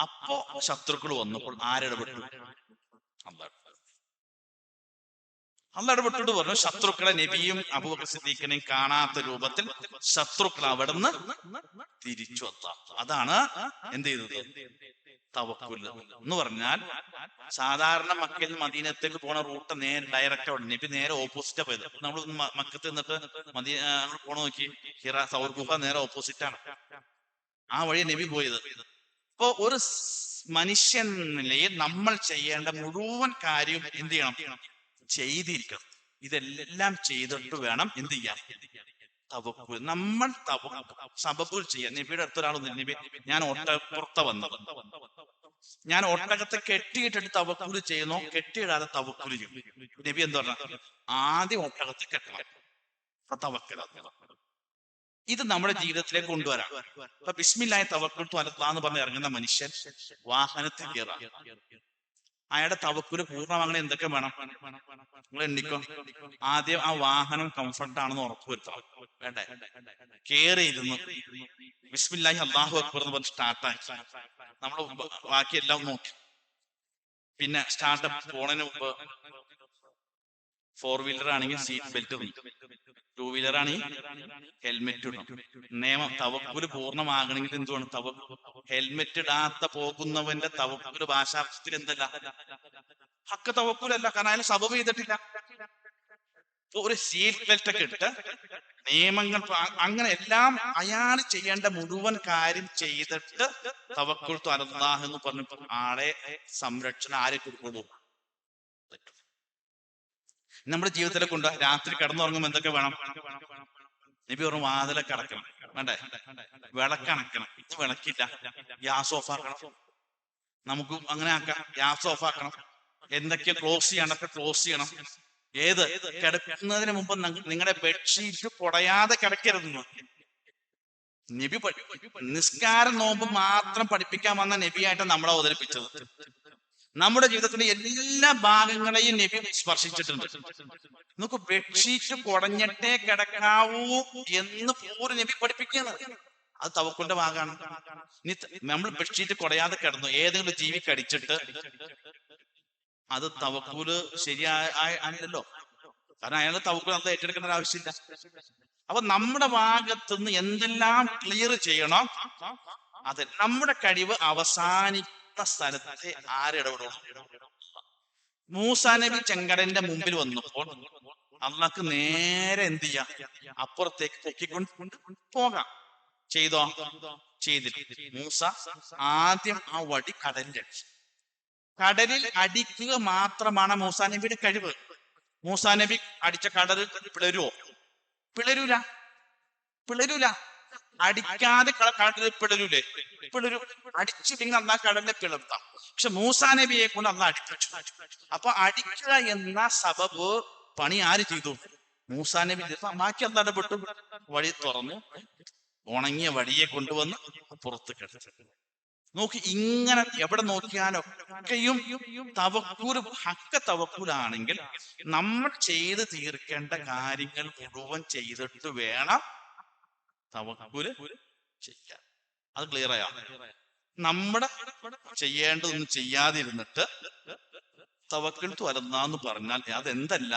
അപ്പോ ശത്രുക്കൾ വന്നപ്പോൾ ആരിടപെട്ടു? അള്ളാഹ് ഇടപെട്ടിട്ട് പറഞ്ഞു, ശത്രുക്കളെ നബിയും അബൂബക്കർ സിദ്ദീഖിനെയും കാണാത്ത രൂപത്തിൽ ശത്രുക്കൾ അവിടുന്ന് തിരിച്ചു വത്താം. അതാണ് എന്ത് ചെയ്തത്? തവക്കുൽ എന്ന് പറഞ്ഞാൽ, സാധാരണ മക്കയിൽ നിന്ന് മദീനത്തേക്ക് പോണ റൂട്ട് നേരെ ഡയറക്റ്റ് അവിടെ. നബി നേരെ ഓപ്പോസിറ്റാ പോയത്. നമ്മൾ മക്കത്ത് നിന്നിട്ട് നമ്മൾ പോണ നോക്കി, ഹിറ സൗർ ഗുഹ നേരെ ഓപ്പോസിറ്റ് ആണ്. ആ വഴി നബി പോയത്. ഇപ്പൊ ഒരു മനുഷ്യൻ നിലയിൽ നമ്മൾ ചെയ്യേണ്ട മുഴുവൻ കാര്യവും എന്ത് ചെയ്യണം? ചെയ്തിരിക്കണം. ഇതെല്ലാം ചെയ്തിട്ട് വേണം എന്ത് ചെയ്യാൻ? തവക്കുൽ. നമ്മൾ സബബുൽ ചെയ്യാൻ. നബിയുടെ അടുത്തൊരാളൊന്നും, നബി ഞാൻ ഒട്ടകപ്പുറത്ത വന്നത്, ഞാൻ ഒട്ടകത്തെ കെട്ടിയിട്ടിട്ട് തവക്കുൽ ചെയ്യുന്നോ, കെട്ടിയിടാതെ തവക്കുൽ ചെയ്യും. നബി എന്താ പറഞ്ഞ? ആദ്യം ഒട്ടകത്തെ കെട്ടണം, തവക്കൽ. ഇത് നമ്മുടെ ജീവിതത്തിലേക്ക് കൊണ്ടുവരാം. ഇപ്പൊ ബിസ്മില്ലാഹി തവക്കൽതു അലല്ലാഹ് എന്ന് പറഞ്ഞ് ഇറങ്ങുന്ന മനുഷ്യൻ വാഹനത്തിൽ കയറാം. അയാളുടെ തവക്കുല് പൂർണ്ണമാകണ എന്തൊക്കെ വേണം? നിങ്ങൾ എണ്ണിക്കോ. ആദ്യം ആ വാഹനം കംഫർട്ട് ആണെന്ന് ഉറപ്പുവരുത്തണം. വേണ്ടേ? കേറിയിരുന്നു ബിസ്മില്ലാഹി അല്ലാഹു അക്ബർ എന്ന് പറഞ്ഞ് സ്റ്റാർട്ടായി. നമ്മൾ ബാക്കിയെല്ലാം നോക്കി. പിന്നെ സ്റ്റാർട്ടപ്പ് പോണതിന് മുമ്പ് 4 വീലർ ആണെങ്കിൽ സീറ്റ് ബെൽറ്റ് ഇടണം, 2 വീലർ ആണെങ്കിൽ ഹെൽമെറ്റ് ഇടണം. നിയമം തവക്കുല് പൂർണ്ണമാകണമെങ്കിൽ എന്തുവാണ്? ഹെൽമെറ്റ് ഇടാത്ത പോകുന്നവന്റെ തവക്കുല് ഭാഷാർത്ഥത്തിൽ എന്തല്ല? ഹക്ക് തവക്കുലല്ല. കാരണം അയാൾ സബബ് ചെയ്തിട്ടില്ല. ഒരു സീറ്റ് ബെൽറ്റ് ഒക്കെ ഇട്ട് നിയമങ്ങൾ അങ്ങനെ എല്ലാം അയാൾ ചെയ്യേണ്ട മുഴുവൻ കാര്യം ചെയ്തിട്ട് തവക്കുൽതു അലല്ലാഹ് എന്ന് പറഞ്ഞപ്പോൾ ആളെ സംരക്ഷണം ആരെ കൊടുക്കുള്ളൂ? നമ്മുടെ ജീവിതത്തിലെ കൊണ്ട് രാത്രി കിടന്നുറങ്ങുമ്പോൾ എന്തൊക്കെ വേണം? നബി പറഞ്ഞു വാതിലൊക്കെ അടക്കണം. വേണ്ടേ? വിളക്കണക്കണം. ഇത് വിളക്കില്ല, ഗ്യാസ് ഓഫ് ആക്കണം. നമുക്ക് അങ്ങനെ ആക്കാം, ഗ്യാസ് ഓഫ് ആക്കണം. എന്തൊക്കെ ക്ലോസ് ചെയ്യണൊക്കെ ക്ലോസ് ചെയ്യണം. ഏത് കിടക്കുന്നതിന് മുമ്പ് നിങ്ങളുടെ ബെഡ്ഷീറ്റ് പൊടയാതെ കിടക്കരുതെന്ന് നബി നിസ്കാരം നോമ്പ് മാത്രം പഠിപ്പിക്കാൻ വന്ന നബിയായിട്ട് നമ്മളെ അവതരിപ്പിച്ചത്. നമ്മുടെ ജീവിതത്തിന്റെ എല്ലാ ഭാഗങ്ങളെയും നബി സ്പർശിച്ചിട്ടുണ്ട്. നമുക്ക് ബെഡ്ഷീറ്റ് കുടഞ്ഞിട്ടേ കിടക്കാവൂ എന്ന് പോലും നബി പഠിപ്പിക്കുകയാണ്. അത് തവക്കുലിന്റെ ഭാഗമാണ്. നമ്മൾ ബെഡ്ഷീറ്റ് കുടയാതെ കിടന്നു, ഏതെങ്കിലും ജീവി കടിച്ചിട്ട് അത് തവക്കുല് ശരിയായല്ലോ. കാരണം അയാൾ തവക്കുൽ അത് ഏറ്റെടുക്കേണ്ട ഒരു ആവശ്യമില്ല. അപ്പൊ നമ്മുടെ ഭാഗത്തുനിന്ന് എന്തെല്ലാം ക്ലിയർ ചെയ്യണം, അത് നമ്മുടെ കഴിവ് അവസാനിക്കുന്ന സ്ഥലത്തെ ആരിടപെടണം? മൂസാ നബി ചെങ്കടലിന്റെ മുമ്പിൽ വന്നപ്പോൾ അള്ളാഹ്ക്ക് നേരെ എന്ത് ചെയ്യാം? അപ്പുറത്തേക്ക് പൊക്കിക്കൊണ്ട് പോകാം. ചെയ്തോ? ചെയ്തില്ല. മൂസ ആദ്യം ആ വടി കടലിൽ അടിക്കുക മാത്രമാണ് മൂസാ നബിയുടെ കഴിവ്. മൂസാ നബി അടിച്ച കടൽ പിളരുവോ? പിളരൂല. അടിക്കാതെ കടലിൽ പിളരൂലേ? പിളരും. അടിച്ചില്ലെങ്കിൽ അന്നാ കടലിനെ പിളർത്താം. പക്ഷെ മൂസാ നബിയെ കൊണ്ട് അന്ന് അടിപ്പിച്ചു. അപ്പൊ അടിക്കുക എന്ന സബബ് പണി ആര് ചെയ്തു? മൂസാ നബി. ബാക്കി അന്ന് ഇടപെട്ടു, വഴി തുറന്നു, ഉണങ്ങിയ വടിയെ കൊണ്ടുവന്ന് പുറത്ത് കിടത്തി. നോക്കി, ഇങ്ങനെ എവിടെ നോക്കിയാലൊക്കെയും തവക്കൂൽ, ഹക്ക തവക്കൂലാണെങ്കിൽ നമ്മൾ ചെയ്ത് തീർക്കേണ്ട കാര്യങ്ങൾ മുഴുവൻ ചെയ്തിട്ട് വേണം തവക്കൂല് ചെയ്യാൻ. അത് ക്ലിയർ ആയോ? നമ്മുടെ ചെയ്യേണ്ടതൊന്നും ചെയ്യാതിരുന്നിട്ട് തവക്കുൽതു അലല്ലാഹ് പറഞ്ഞാൽ അതെന്തല്ല?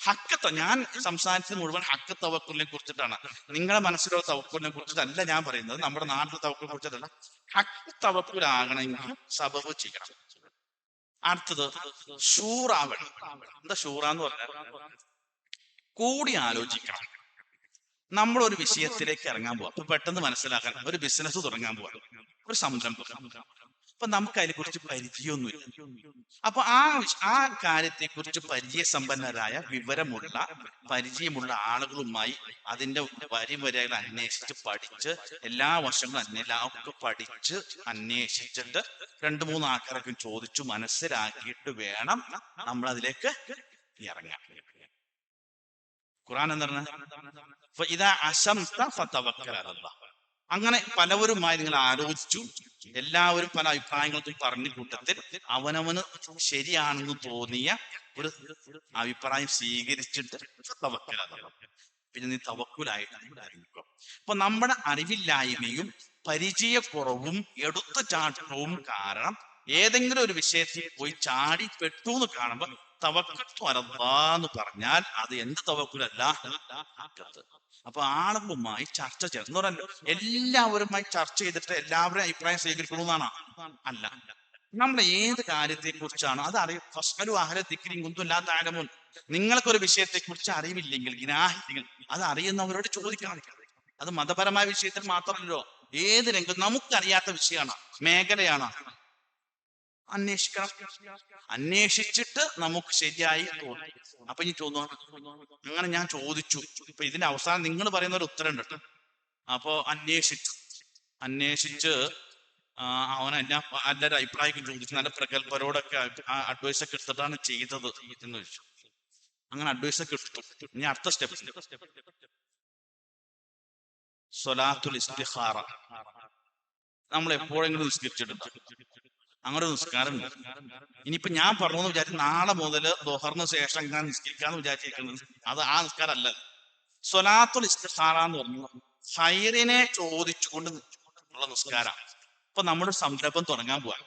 ഹക്കത്ത. ഞാൻ സംസാരിച്ചത് മുഴുവൻ ഹക്ക് തവക്കുലിനെ കുറിച്ചിട്ടാണ്. നിങ്ങളുടെ മനസ്സിലുള്ള തവക്കുലിനെ കുറിച്ചിട്ടല്ല ഞാൻ പറയുന്നത്, നമ്മുടെ നാട്ടിലെ തവക്കുലിനെ കുറിച്ചിട്ടല്ല. ഹക്ക് തവക്കുലാകണമെങ്കിൽ സബബ് ചെയ്യണം. അടുത്തത് ഷൂറാവണം. എന്താ ഷൂറ എന്ന് പറഞ്ഞാൽ? കൂടി ആലോചിക്കണം. നമ്മളൊരു വിഷയത്തിലേക്ക് ഇറങ്ങാൻ പോവാം. അപ്പൊ പെട്ടെന്ന് മനസ്സിലാക്കാൻ, ഒരു ബിസിനസ് തുടങ്ങാൻ പോവാം, ഒരു സംരംഭം. അപ്പൊ നമുക്ക് അതിനെ കുറിച്ച് പരിചയമൊന്നുമില്ല. അപ്പൊ ആ കാര്യത്തെ കുറിച്ച് പരിചയസമ്പന്നരായ, വിവരമുള്ള, പരിചയമുള്ള ആളുകളുമായി അതിന്റെ വരികൾ അന്വേഷിച്ച് പഠിച്ച്, എല്ലാ വശങ്ങളും ഒക്കെ പഠിച്ച് അന്വേഷിച്ചിട്ട് 2-3 ആൾക്കാരൊക്കെ ചോദിച്ചു മനസ്സിലാക്കിയിട്ട് വേണം നമ്മൾ അതിലേക്ക് ഇറങ്ങാം. ഖുർആൻ എന്താണ്? അങ്ങനെ പലവരുമായി നിങ്ങൾ ആലോചിച്ചു, എല്ലാവരും പല അഭിപ്രായങ്ങൾക്കും പറഞ്ഞ കൂട്ടത്തിൽ അവനവന് ശരിയാണെന്ന് തോന്നിയ ഒരു അഭിപ്രായം സ്വീകരിച്ചിട്ട് പിന്നെ നീ തവക്കുലായിട്ട് ആരംഭിക്കും. അപ്പൊ നമ്മുടെ അറിവില്ലായ്മയും പരിചയക്കുറവും എടുത്തുചാട്ടവും കാരണം ഏതെങ്കിലും ഒരു വിഷയത്തിൽ പോയി ചാടിപ്പെട്ടു എന്ന് കാണുമ്പോ തവക്കുൽതു അലല്ലാഹ് എന്ന് പറഞ്ഞാൽ അത് എന്ത് തവക്കുലല്ല? അപ്പൊ ആളുകളുമായി ചർച്ച ചെയ്യണം എന്ന് പറഞ്ഞല്ലോ. എല്ലാവരുമായി ചർച്ച ചെയ്തിട്ട് എല്ലാവരും അഭിപ്രായം സ്വീകരിക്കണമെന്നാണ്? അല്ല. നമ്മൾ ഏത് കാര്യത്തെ കുറിച്ചാണ് അത് അറിയും. ഫസ്അലു അഹ്ല ദിക്രി ഇൻ കുന്തും ലാ തഅലമൂൻ. നിങ്ങൾക്കൊരു വിഷയത്തെ കുറിച്ച് അറിവില്ലെങ്കിൽ, ഗ്രാഹ്യങ്ങൾ, അത് അറിയുന്നവരോട് ചോദിക്കണം. അത് മതപരമായ വിഷയത്തിൽ മാത്രമല്ലോ, ഏത് രംഗം നമുക്കറിയാത്ത വിഷയമാണ്, മേഖലയാണ്, അന്വേഷിക്കണം. അന്വേഷിച്ചിട്ട് നമുക്ക് ശരിയായി തോന്നും. അപ്പൊ ഇനി തോന്നുന്നു അങ്ങനെ ഞാൻ ചോദിച്ചു. ഇപ്പൊ ഇതിന്റെ അവസാനം നിങ്ങൾ പറയുന്ന ഒരു ഉത്തരം ഉണ്ട്. അപ്പൊ അന്വേഷിച്ച് അവനെല്ലാം എല്ലാവരും അഭിപ്രായം ചോദിച്ചു, നല്ല പ്രഗത്ഭരോടൊക്കെ അഡ്വൈസ് ഒക്കെ എടുത്തിട്ടാണ് ചെയ്തത് എന്ന് ചോദിച്ചു. അങ്ങനെ അഡ്വൈസ് ഒക്കെ എടുത്തു. ഇനി അടുത്ത സ്റ്റെപ്പ് സ്വലാത്തുൽ ഇസ്തിഖാറ നമ്മൾ എപ്പോഴെങ്കിലും നിസ്കരിച്ചിട്ടുണ്ടോ? അങ്ങനെ ഒരു നിസ്കാരം ഉണ്ട്. ഇനിയിപ്പോ ഞാൻ പറഞ്ഞു എന്ന് വിചാരിച്ചു നാളെ മുതൽ ദുഹറിന് ശേഷം ഞാൻ നിസ്കരിക്കാന്ന് വിചാരിച്ചിരിക്കുന്നത് അത് ആ നിസ്കാരം അല്ല. സ്വലാത്തുൽ ഇസ്തിഖാറ എന്ന് പറഞ്ഞു ഖൈറിനെ ചോദിച്ചുകൊണ്ട് ഉള്ള നിസ്കാരമാണ്. അപ്പൊ നമ്മുടെ സംരംഭം തുടങ്ങാൻ പോവാ.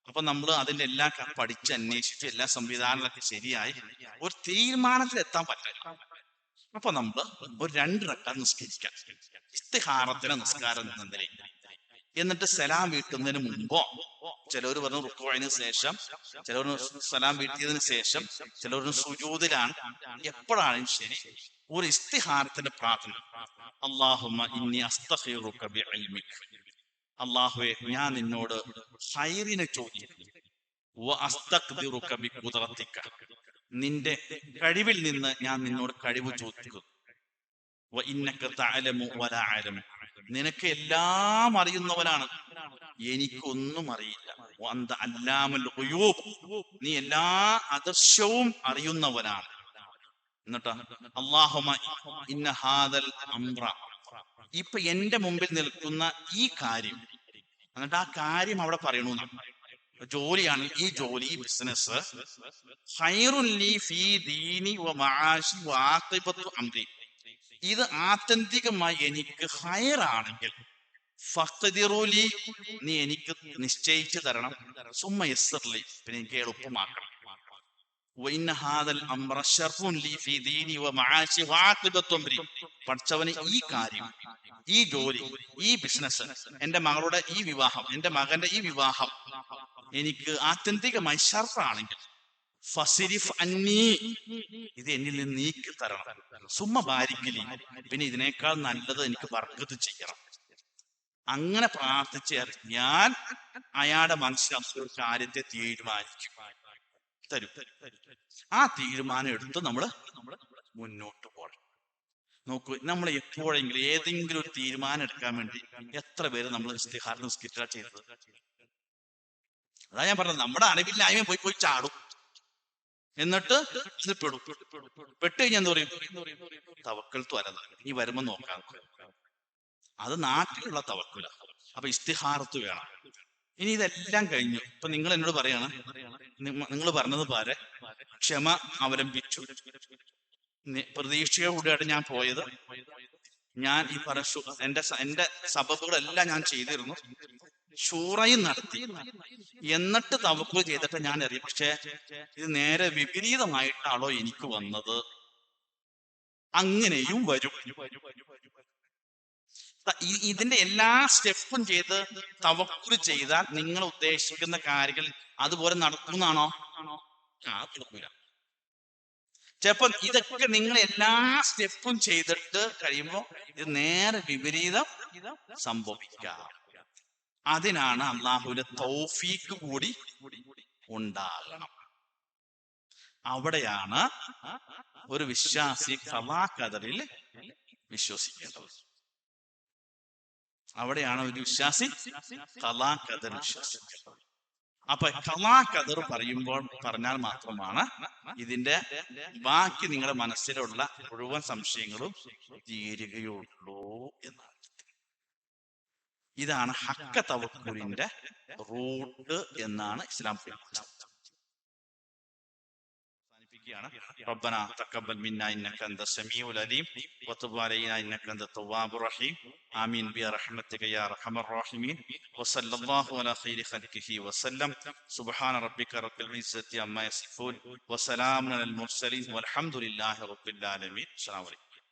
അപ്പൊ നമ്മൾ അതിന്റെ എല്ലാം പഠിച്ച് അന്വേഷിച്ച് എല്ലാ സംവിധാനങ്ങളൊക്കെ ശരിയായി ഒരു തീരുമാനത്തിൽ എത്താൻ പറ്റില്ല. അപ്പൊ നമ്മൾ ഒരു 2 റക്അത്ത് നിസ്കരിക്കാം, ഇസ്തിഖാറത്തിന്റെ നിസ്കാരം എന്ന നിലയിൽ. എന്നിട്ട് സലാം വീട്ടുന്നതിന് മുമ്പോ, ചിലവർ പറഞ്ഞു റുക്കുഅന് ശേഷം, ചിലവർ സലാം വീട്ടിയതിനു ശേഷം, ചിലവർ സുജൂദിലാണ്, എപ്പോഴാണെങ്കിലും ശരി ഒരു ഇസ്തിഖാറത്തിന്റെ പ്രാർത്ഥന. അല്ലാഹുമ്മ ഇന്നി അസ്തഖിറുക ബിഇൽമിക, അല്ലാഹുവേ ഞാൻ നിന്നോട് ഖൈറിനെ ചോദിക്കുന്നു, വ അസ്തഖ്ദിറുക ബിഖുദ്റതിക, നിന്റെ കഴിവിൽ നിന്ന് ഞാൻ നിന്നോട് കഴിവ് ചോദിക്കുന്നു, വ ഇന്നക തഅലമു വലാ അഅലമു, നിനക്ക് എല്ലാം അറിയുന്നവനാണ്, എനിക്കൊന്നും അറിയില്ല, വ അന്ത അല്ലാമുൽ ഗുയൂബ്, നീ എല്ലാ അദൃശ്യവും അറിയുന്നവനാണ്. എന്നിട്ടാ അല്ലാഹുമ്മ ഇന്ന ഹാദൽ അംറ, ഇപ്പൊ എന്റെ മുമ്പിൽ നിൽക്കുന്ന ഈ കാര്യം, എന്നിട്ട് ആ കാര്യം അവിടെ പറയണു. ജോലിയാണ്, ഈ ജോലി, ഈ ബിസിനസ്, ഖൈറുൻ ലീ ഫീ ദീനി വ മആശി വ ആഖിബത്തു അംരി, ഇത് ആത്യന്തികമായി എനിക്ക് ഖൈറാണെങ്കിൽ ഫഖ്ദിറുലി, നീ എനിക്ക് നിശ്ചയിച്ചു തരണം, സുമ്മ യസ്സിർലി, പിന്നെ എനിക്ക് എളുപ്പമാക്കണം, വ ഇന്ന ഹാദൽ അംറ ശർറുൻ ലീ ഫീ ദീനി വ മആശി വ ആഖിബത്തു അംരി, പഠിച്ചവനെ ഈ കാര്യം, ഈ ജോലി, ഈ ബിസിനസ്, എന്റെ മകളുടെ ഈ വിവാഹം, എന്റെ മകന്റെ ഈ വിവാഹം എനിക്ക് ആത്യന്തികമായി ശർറാണെങ്കിൽ ഫസിരിഫ് അന്നീ, ഇത് എന്നിൽ നിന്ന് നീക്കി തരണം, സുമ്മ ബാരിക്കലി, പിന്നെ ഇതിനേക്കാൾ നല്ലത് എനിക്ക് ബർക്കത്ത് ചെയ്യണം. അങ്ങനെ പ്രാർത്ഥിച്ച് ഞാൻ അയാളുടെ മനസ്സിലാക്കുന്ന ഒരു കാര്യത്തെ തീരുമാനിക്കും, തരും. ആ തീരുമാനം എടുത്ത് നമ്മൾ മുന്നോട്ട് പോകണം. നോക്കൂ, നമ്മൾ എപ്പോഴെങ്കിലും ഏതെങ്കിലും ഒരു തീരുമാനം എടുക്കാൻ വേണ്ടി എത്ര പേര് നമ്മൾ ഇസ്തിഖാറ നിസ്കരിച്ചാ ചെയ്തത്? അതാ ഞാൻ പറഞ്ഞത്, നമ്മുടെ അറിവില്ലായ്മ പോയി ചാടും, എന്നിട്ട് ഇത് പെടും. പെട്ട് കഴിഞ്ഞാൽ എന്താ പറയും? തവക്കൽത്തു അലല്ലാ, ഇനി വരുമ്പോ നോക്കാം. അത് നാട്ടിലുള്ള തവക്കുല. അപ്പൊ ഇസ്തിഖാറത്ത് വേണം. ഇനി ഇതെല്ലാം കഴിഞ്ഞു, ഇപ്പൊ നിങ്ങൾ എന്നോട് പറയാണ്, നിങ്ങൾ പറഞ്ഞത് പോലെ ക്ഷമ അവലംബിച്ചു, പ്രതീക്ഷയോടെയാണ് ഞാൻ പോയത്, ഞാൻ ഈ എന്റെ സബബുകളെല്ലാം ഞാൻ ചെയ്തിരുന്നു, ശൂറയും നടത്തി, എന്നിട്ട് തവക്കുൽ ചെയ്തിട്ട് ഞാൻ അറിയാം, പക്ഷെ ഇത് നേരെ വിപരീതമായിട്ടാണോ എനിക്ക് വന്നത്? അങ്ങനെയും വരും. ഇതിന്റെ എല്ലാ സ്റ്റെപ്പും ചെയ്ത് തവക്കുൽ ചെയ്താൽ നിങ്ങൾ ഉദ്ദേശിക്കുന്ന കാര്യങ്ങൾ അതുപോലെ നടക്കുന്നതാണോ? നടക്കൂല. ചിലപ്പോ ഇതൊക്കെ നിങ്ങൾ എല്ലാ സ്റ്റെപ്പും ചെയ്തിട്ട് കഴിയുമ്പോ ഇത് നേരെ വിപരീതം സംഭവിക്കാം. അതിനാണ് അള്ളാഹുവിന്റെ തൗഫീക്ക് കൂടി ഉണ്ടാകണം. അവിടെയാണ് ഒരു വിശ്വാസി ഖളാ ഖദറിൽ വിശ്വസിക്കേണ്ടത്. അവിടെയാണ് ഒരു വിശ്വാസി ഖളാ ഖദർ വിശ്വസിക്കേണ്ടത്. അപ്പൊ ഖളാ ഖദർ പറഞ്ഞാൽ മാത്രമാണ് ഇതിന്റെ ബാക്കി നിങ്ങളുടെ മനസ്സിലുള്ള മുഴുവൻ സംശയങ്ങളും തീരുകയുള്ളൂ എന്നാണ്. ഇതാണ് ഹക്ക തവക്കുലിന്റെ റൂട്ട് എന്നാണ് ഇസ്ലാം പഠിപ്പിച്ചത്. ربنا تقبل منا انك انت السميع العليم وتب علينا انك انت التواب الرحيم امين برحمتك يا ارحم الراحمين وصلى الله على خير خلقه وسلم سبحان ربك رب العزة عما يصفون وسلام على المرسلين والحمد لله رب العالمين. السلام عليكم.